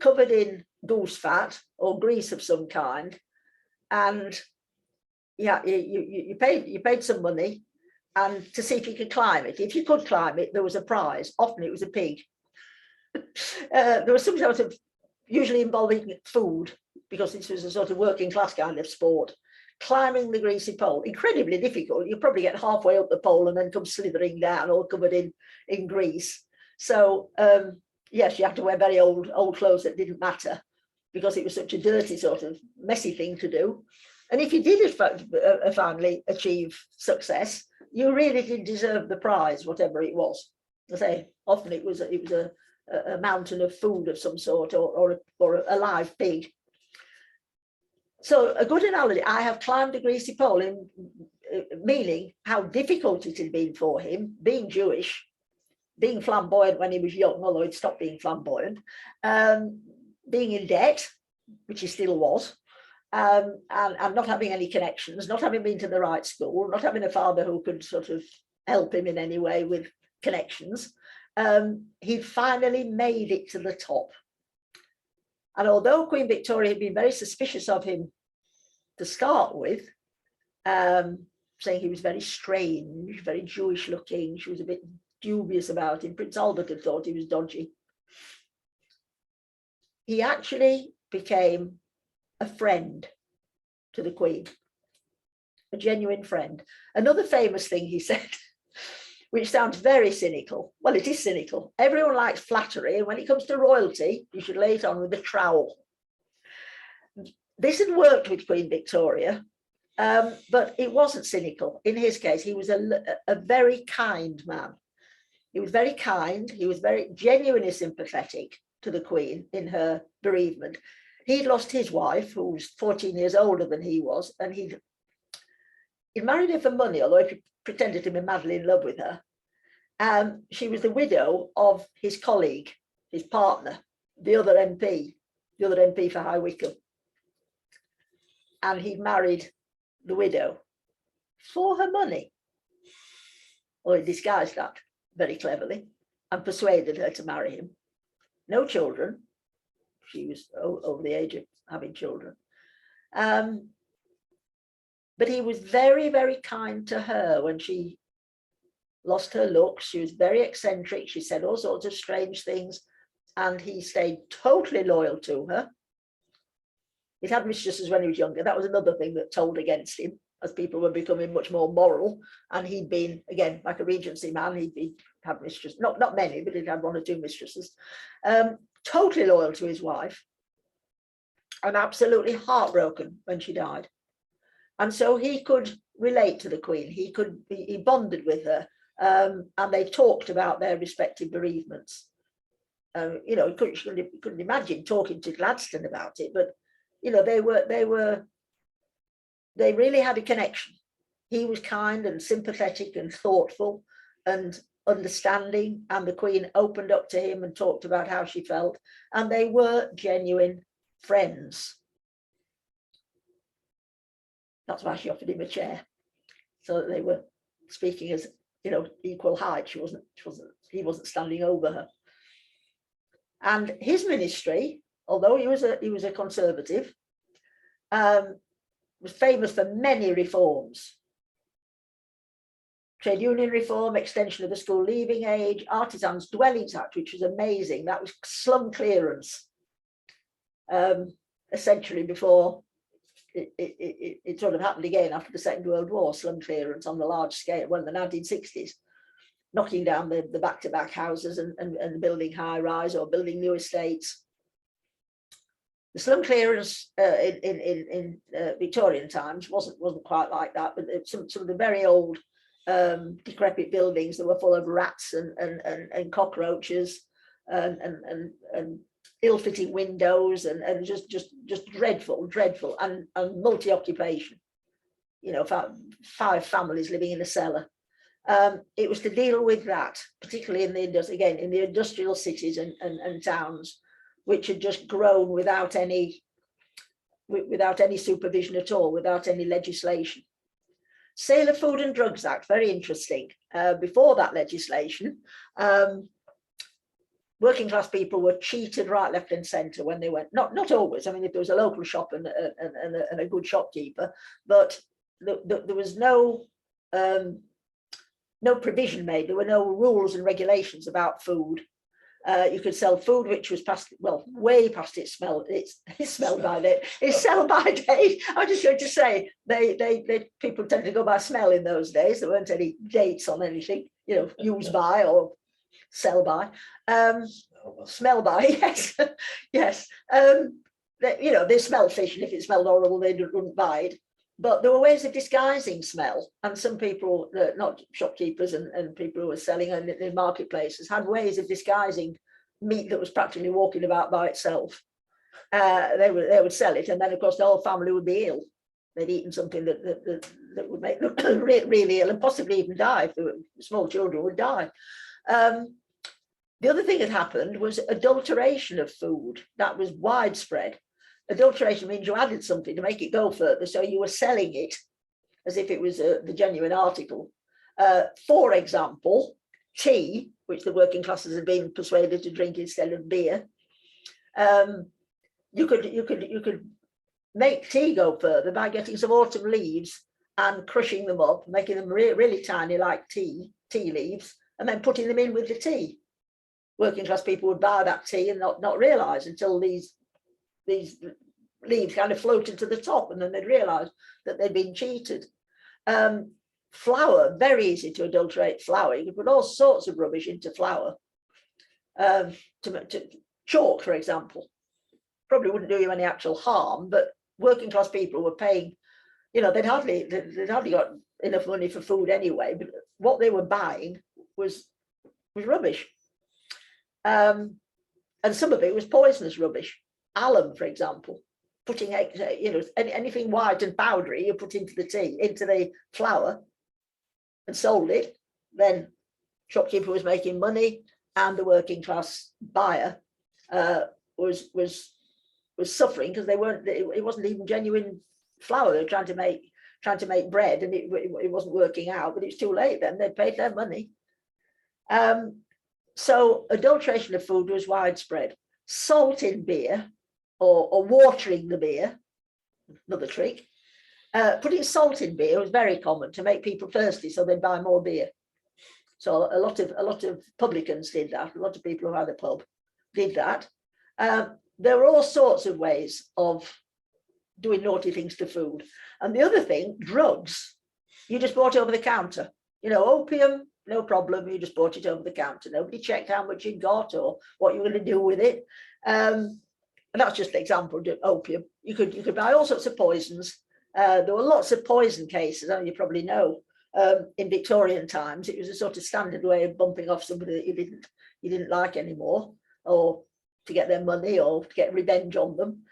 covered in goose fat or grease of some kind. And yeah, you paid some money, and to see if you could climb it. If you could climb it, there was a prize. Often it was a pig. There was some sort of, usually involving food, because this was a sort of working class kind of sport. Climbing the greasy pole, incredibly difficult. You probably get halfway up the pole and then come slithering down, all covered in grease. So yes, you had to wear very old clothes that didn't matter, because it was such a dirty sort of messy thing to do. And if you did finally achieve success, you really did deserve the prize, whatever it was. I say, often it was a mountain of food of some sort, or a live pig. So a good analogy, I have climbed a greasy pole, meaning how difficult it had been for him, being Jewish, being flamboyant when he was young, although he'd stopped being flamboyant, being in debt, which he still was, and not having any connections, not having been to the right school, not having a father who could sort of help him in any way with connections. He'd finally made it to the top. And although Queen Victoria had been very suspicious of him to start with, saying he was very strange, very Jewish looking, she was a bit dubious about him, Prince Albert had thought he was dodgy, he actually became a friend to the Queen, a genuine friend. Another famous thing he said, which sounds very cynical. Well, it is cynical. Everyone likes flattery, and when it comes to royalty, you should lay it on with a trowel. This had worked with Queen Victoria, but it wasn't cynical. In his case, he was a very kind man. He was very kind. He was very genuinely sympathetic to the Queen in her bereavement. He'd lost his wife, who was 14 years older than he was, and he'd married her for money, although he pretended to be madly in love with her. She was the widow of his colleague, his partner, the other MP for High Wycombe. And he married the widow for her money. Or he disguised that very cleverly and persuaded her to marry him. No children. She was over the age of having children. But he was very, very kind to her when she lost her looks. She was very eccentric. She said all sorts of strange things, and he stayed totally loyal to her. He'd had mistresses when he was younger. That was another thing that told against him, as people were becoming much more moral. And he'd been, again, like a Regency man, he'd had mistresses, not many, but he'd had 1 or 2 mistresses. Totally loyal to his wife, and absolutely heartbroken when she died. And so he could relate to the Queen. He bonded with her, and they talked about their respective bereavements. You know, he couldn't imagine talking to Gladstone about it, but you know, they were they really had a connection. He was kind and sympathetic and thoughtful and understanding, and the Queen opened up to him and talked about how she felt, and they were genuine friends. That's why she offered him a chair, so that they were speaking as, you know, equal height. He wasn't standing over her. And his ministry, although he was a conservative, was famous for many reforms. Trade union reform, extension of the school leaving age, Artisans' Dwellings Act, which was amazing. That was slum clearance, a century before it sort of happened again after the Second World War, slum clearance on the large scale, well, in the 1960s, knocking down the back-to-back houses and building high-rise or building new estates. The slum clearance in Victorian times wasn't quite like that, but some of the very old decrepit buildings that were full of rats and cockroaches and ill-fitting windows and just dreadful and multi-occupation. You know, 5 families living in a cellar. It was to deal with that, particularly in the industrial cities and towns, which had just grown without any supervision at all, without any legislation. Sale of Food and Drugs Act, very interesting. Before that legislation, working class people were cheated right, left and centre when they went, not always, I mean, if there was a local shop and a good shopkeeper, but there was no provision made, there were no rules and regulations about food. You could sell food which was way past its sell by date. I'm just going to say people tend to go by smell in those days. There weren't any dates on anything, you know, use by or sell by. Smell by, yes, yes. You know, they smell fish, and if it smelled horrible, they wouldn't buy it. But there were ways of disguising smell, and some people, not shopkeepers and people who were selling in marketplaces, had ways of disguising meat that was practically walking about by itself. They would sell it, and then of course the whole family would be ill. They'd eaten something that would make them really ill and possibly even die. If they were small children, would die. The other thing that happened was adulteration of food. That was widespread. Adulteration means you added something to make it go further, so you were selling it as if it was the genuine article. For example, tea, which the working classes had been persuaded to drink instead of beer. You could make tea go further by getting some autumn leaves and crushing them up, making them really tiny like tea leaves, and then putting them in with the tea. Working class people would buy that tea and not realise until these leaves kind of floated to the top, and then they'd realise that they'd been cheated. Flour, very easy to adulterate flour. You could put all sorts of rubbish into flour. To chalk, for example, probably wouldn't do you any actual harm, but working class people were paying, you know, they'd hardly got enough money for food anyway, but what they were buying was rubbish. And some of it was poisonous rubbish. Alum, for example, putting, you know, anything white and powdery you put into the tea, into the flour, and sold it. Then shopkeeper was making money, and the working class buyer was suffering because it wasn't even genuine flour. They were trying to make bread, and it wasn't working out. But it's too late then. They'd paid their money. So adulteration of food was widespread. Salt in beer, or watering the beer, another trick. Putting salt in beer was very common to make people thirsty, so they'd buy more beer. So a lot of publicans did that. A lot of people who had a pub did that. There were all sorts of ways of doing naughty things to food. And the other thing, drugs, you just bought over the counter. You know, opium, no problem. You just bought it over the counter. Nobody checked how much you'd got or what you were going to do with it. And that's just an example of opium. You could buy all sorts of poisons. There were lots of poison cases, and you probably know. In Victorian times, it was a sort of standard way of bumping off somebody that you didn't like anymore, or to get their money, or to get revenge on them.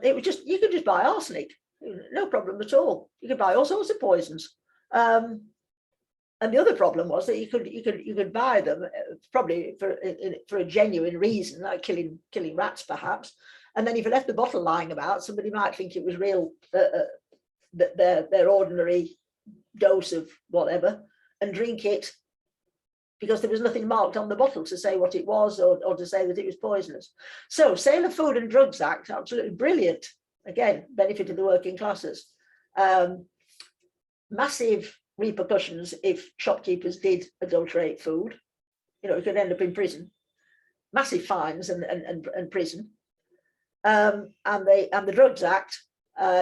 It was just, you could just buy arsenic. No problem at all. You could buy all sorts of poisons. And the other problem was that you could buy them probably for a genuine reason, like killing rats perhaps. And then if you left the bottle lying about, somebody might think it was real, their ordinary dose of whatever, and drink it because there was nothing marked on the bottle to say what it was, or to say that it was poisonous. So Sale of Food and Drugs Act, absolutely brilliant. Again, benefited the working classes. Massive repercussions if shopkeepers did adulterate food. You know, you could end up in prison. Massive fines and prison. And the Drugs Act,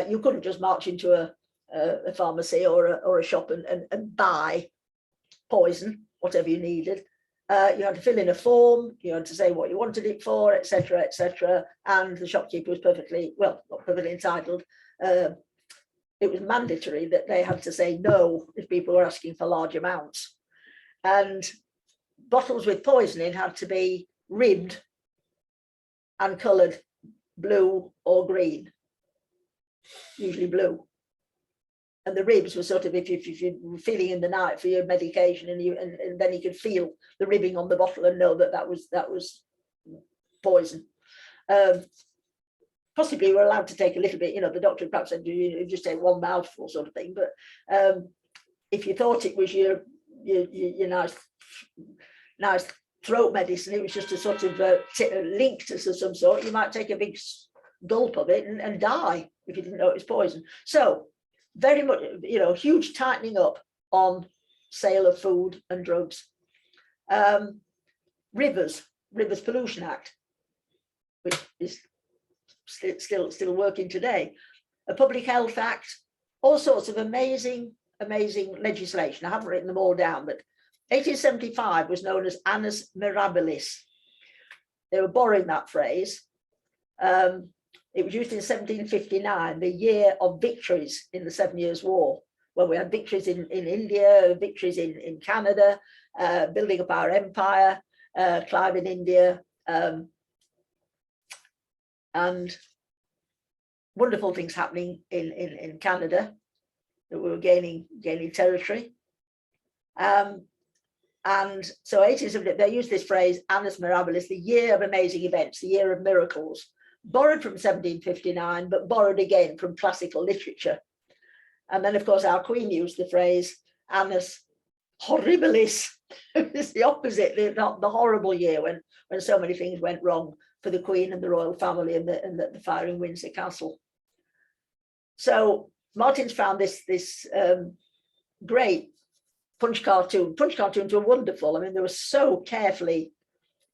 you couldn't just march into a pharmacy or a shop and buy poison, whatever you needed. You had to fill in a form, you had to say what you wanted it for, etc., etc. And the shopkeeper was perfectly, well, not perfectly entitled. It was mandatory that they had to say no if people were asking for large amounts. And bottles with poisoning had to be ribbed and coloured blue or green, usually blue. And the ribs were sort of, if you're feeling in the night for your medication, and then you could feel the ribbing on the bottle and know that was poison. Possibly we're allowed to take a little bit, you know, the doctor perhaps said you just take one mouthful sort of thing, but if you thought it was your nice throat medicine, it was just a sort of link to some sort, you might take a big gulp of it and die if you didn't know it was poison. So very much, you know, huge tightening up on sale of food and drugs. Rivers Pollution Act, which is still working today. A Public Health Act, all sorts of amazing legislation. I haven't written them all down, but 1875 was known as Annus Mirabilis. They were borrowing that phrase. It was used in 1759, the year of victories in the 7 Years' War, when we had victories in India, victories in Canada, building up our empire, Clive in India, and wonderful things happening in Canada, that we were gaining territory. And so 1870, they used this phrase, Annus Mirabilis, the year of amazing events, the year of miracles, borrowed from 1759, but borrowed again from classical literature. And then, of course, our Queen used the phrase Annus Horribilis. It's the opposite, the horrible year when so many things went wrong for the Queen and the royal family and the fire in Windsor Castle. So Martin's found this great punch cartoon. Punch cartoons were wonderful. I mean, they were so carefully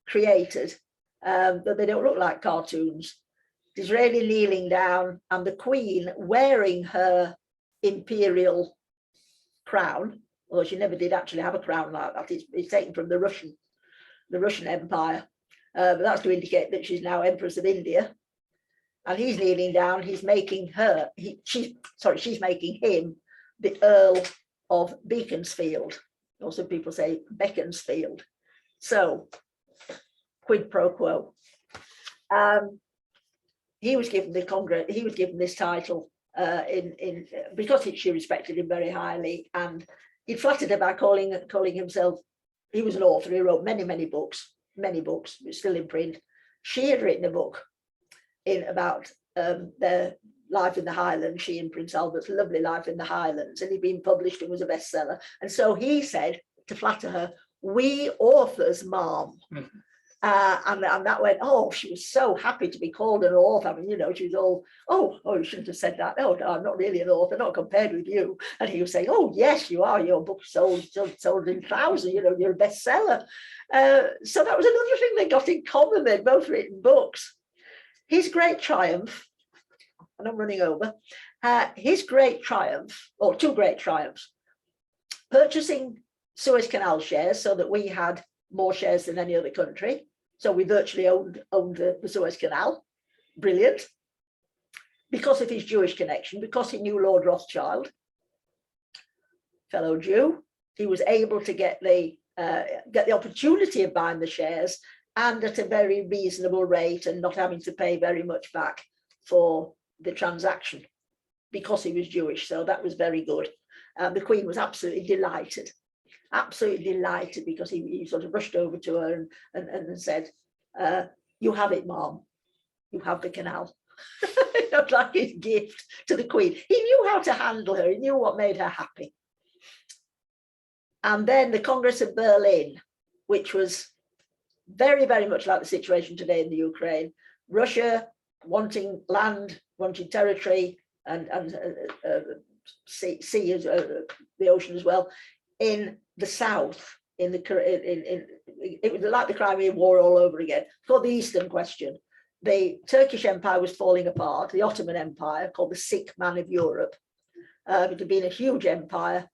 created that they don't look like cartoons. Disraeli kneeling down and the Queen wearing her imperial crown, although she never did actually have a crown like that. It's taken from the Russian Empire, but that's to indicate that she's now Empress of India. And he's kneeling down. He's making she's making him the Earl of Beaconsfield. Also, people say Beaconsfield. So, quid pro quo. He was given this title because she respected him very highly, and he flattered her by calling himself. He was an author. He wrote many books, still in print. She had written a book about their life in the Highlands. She and Prince Albert's lovely life in the Highlands, and he'd been published and was a bestseller. And so he said, to flatter her, "We authors, ma'am." And that went, oh, she was so happy to be called an author. I mean, you know, she was all, oh, you shouldn't have said that. Oh, no, I'm not really an author, not compared with you. And he was saying, oh, yes, you are. Your book sold in thousands, you know, you're a bestseller. So that was another thing they got in common. They'd both written books. His great triumph, and I'm running over, his great triumph, or two great triumphs, purchasing Suez Canal shares so that we had more shares than any other country. So we virtually owned the Suez Canal. Brilliant. Because of his Jewish connection, because he knew Lord Rothschild, fellow Jew, he was able to get the opportunity of buying the shares, and at a very reasonable rate, and not having to pay very much back for the transaction. because he was Jewish. So that was very good. The Queen was absolutely delighted because he sort of rushed over to her and said, you have it, Mom, you have the canal. Like his gift to the Queen. He knew how to handle her, he knew what made her happy. And then the Congress of Berlin, which was very, very much like the situation today in the Ukraine. Russia wanting land, wanting territory, and sea as the ocean as well, in the south. It was like the Crimean War all over again. Called the Eastern Question. The Turkish Empire was falling apart. The Ottoman Empire, called the sick man of Europe. It had been a huge empire,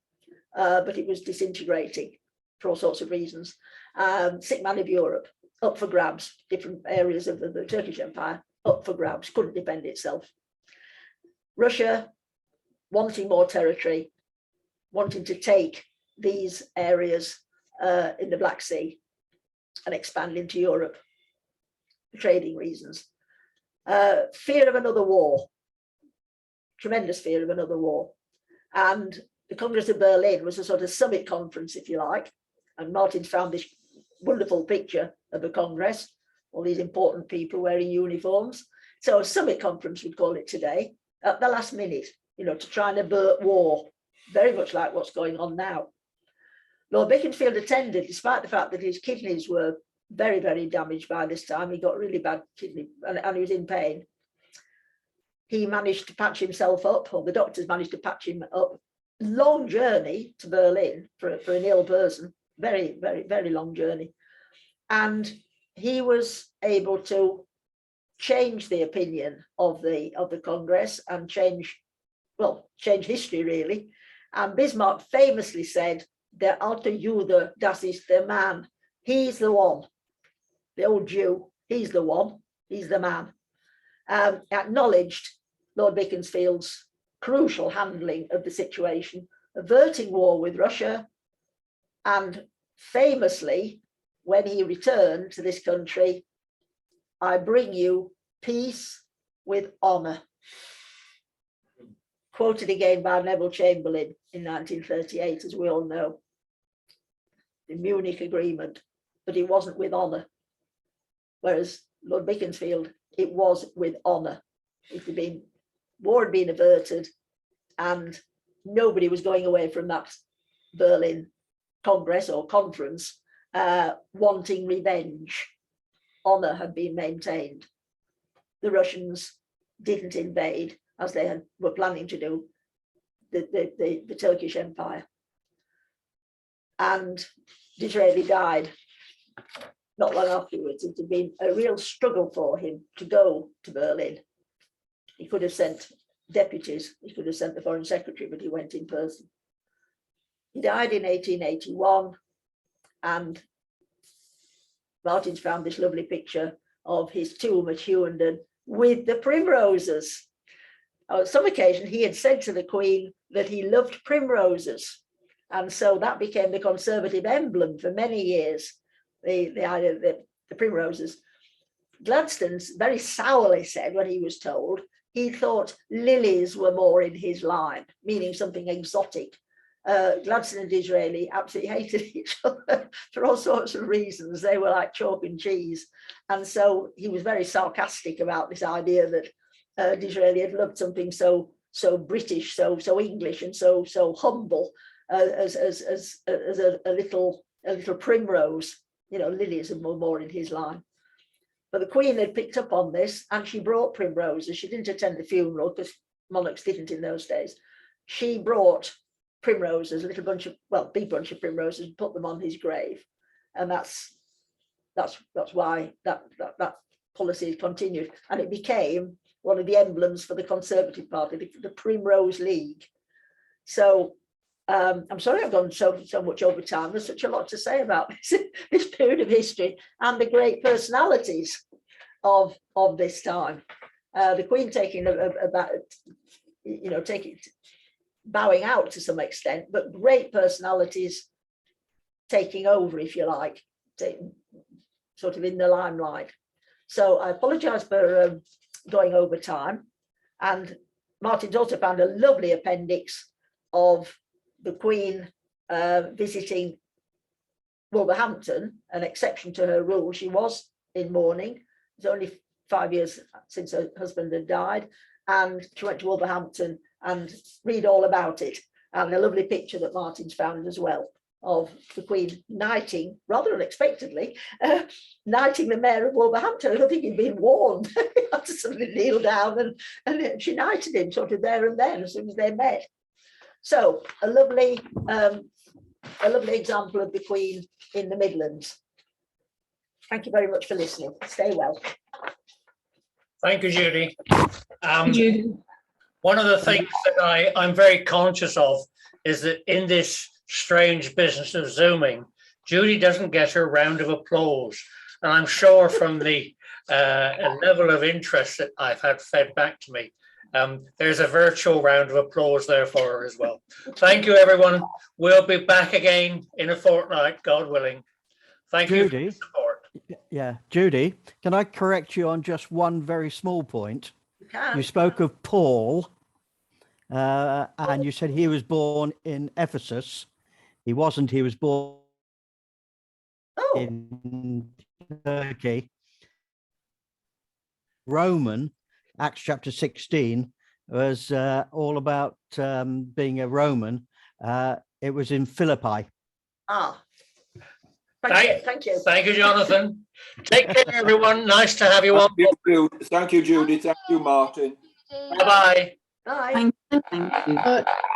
but it was disintegrating for all sorts of reasons. Sick man of Europe, up for grabs. Different areas of the Turkish Empire, up for grabs, couldn't defend itself. Russia wanting more territory, wanting to take these areas in the Black Sea and expand into Europe for trading reasons. Fear of another war, tremendous fear of another war. And the Congress of Berlin was a sort of summit conference, if you like. And Martin's found this wonderful picture of the Congress, all these important people wearing uniforms. So a summit conference, we'd call it today, at the last minute, to try and avert war, very much like what's going on now. Lord Beaconsfield attended, despite the fact that his kidneys were very, very damaged by this time. He got really bad kidney and he was in pain. He managed to patch himself up, or the doctors managed to patch him up. Long journey to Berlin for an ill person, very, very, very long journey. And he was able to change the opinion of the Congress and change history really. And Bismarck famously said, "Der alte Jude, das ist der Mann." He's the one, the old Jew. He's the one. He's the man. Acknowledged Lord Beaconsfield's crucial handling of the situation, averting war with Russia, and famously, when he returned to this country, "I bring you peace with honor." Quoted again by Neville Chamberlain in 1938, as we all know, the Munich Agreement, but it wasn't with honor. Whereas Lord Beaconsfield, it was with honor. War had been averted, and nobody was going away from that Berlin Congress or conference wanting revenge. Honor had been maintained. The Russians didn't invade, as they were planning to do, the Turkish Empire. And Disraeli died not long afterwards. It had been a real struggle for him to go to Berlin. He could have sent deputies, he could have sent the Foreign Secretary, but he went in person. He died in 1881, and Martin's found this lovely picture of his tomb at Hughenden with the primroses. On some occasion, he had said to the Queen that he loved primroses, and so that became the Conservative emblem for many years, the primroses. Gladstone very sourly said, when he was told, he thought lilies were more in his line, meaning something exotic. Gladstone and Disraeli absolutely hated each other for all sorts of reasons. They were like chalk and cheese. And so he was very sarcastic about this idea that Disraeli had loved something so British, so English, and so humble as a little primrose. Lilies are more in his line. But the Queen had picked up on this, and she brought primroses. She didn't attend the funeral because monarchs didn't in those days. She brought primroses, a big bunch of primroses, and put them on his grave, and that's why that policy continued, and it became one of the emblems for the Conservative Party, the Primrose League. So I'm sorry I've gone so much over time. There's such a lot to say about this period of history and the great personalities of this time. The Queen bowing out to some extent, but great personalities taking over, if you like, sort of in the limelight. So I apologise for going over time, and Martin's also found a lovely appendix of the Queen visiting Wolverhampton, an exception to her rule. She was in mourning. It was only 5 years since her husband had died, and she went to Wolverhampton, and read all about it. And a lovely picture that Martin's found as well of the Queen knighting, rather unexpectedly, knighting the mayor of Wolverhampton. I don't think he'd been warned. He had to suddenly kneel down, and she knighted him sort of there and then as soon as they met. So a lovely example of the Queen in the Midlands. Thank you very much for listening. Stay well. Thank you, Judy. One of the things that I'm very conscious of is that in this strange business of Zooming, Judy doesn't get her round of applause. And I'm sure from the level of interest that I've had fed back to me, there's a virtual round of applause there for her as well. Thank you, everyone. We'll be back again in a fortnight, God willing. Thank you for your support. Yeah, Judy, can I correct you on just one very small point? You can. You spoke of Paul, and you said he was born in Ephesus. He wasn't. He was born in Turkey. Roman, Acts chapter 16, was all about being a Roman. It was in Philippi. Ah. Thank you. Thank you, Jonathan. Take care, everyone. Nice to have you on. Thank you, Judy. Thank you, Martin. Bye-bye. Bye. Thank you.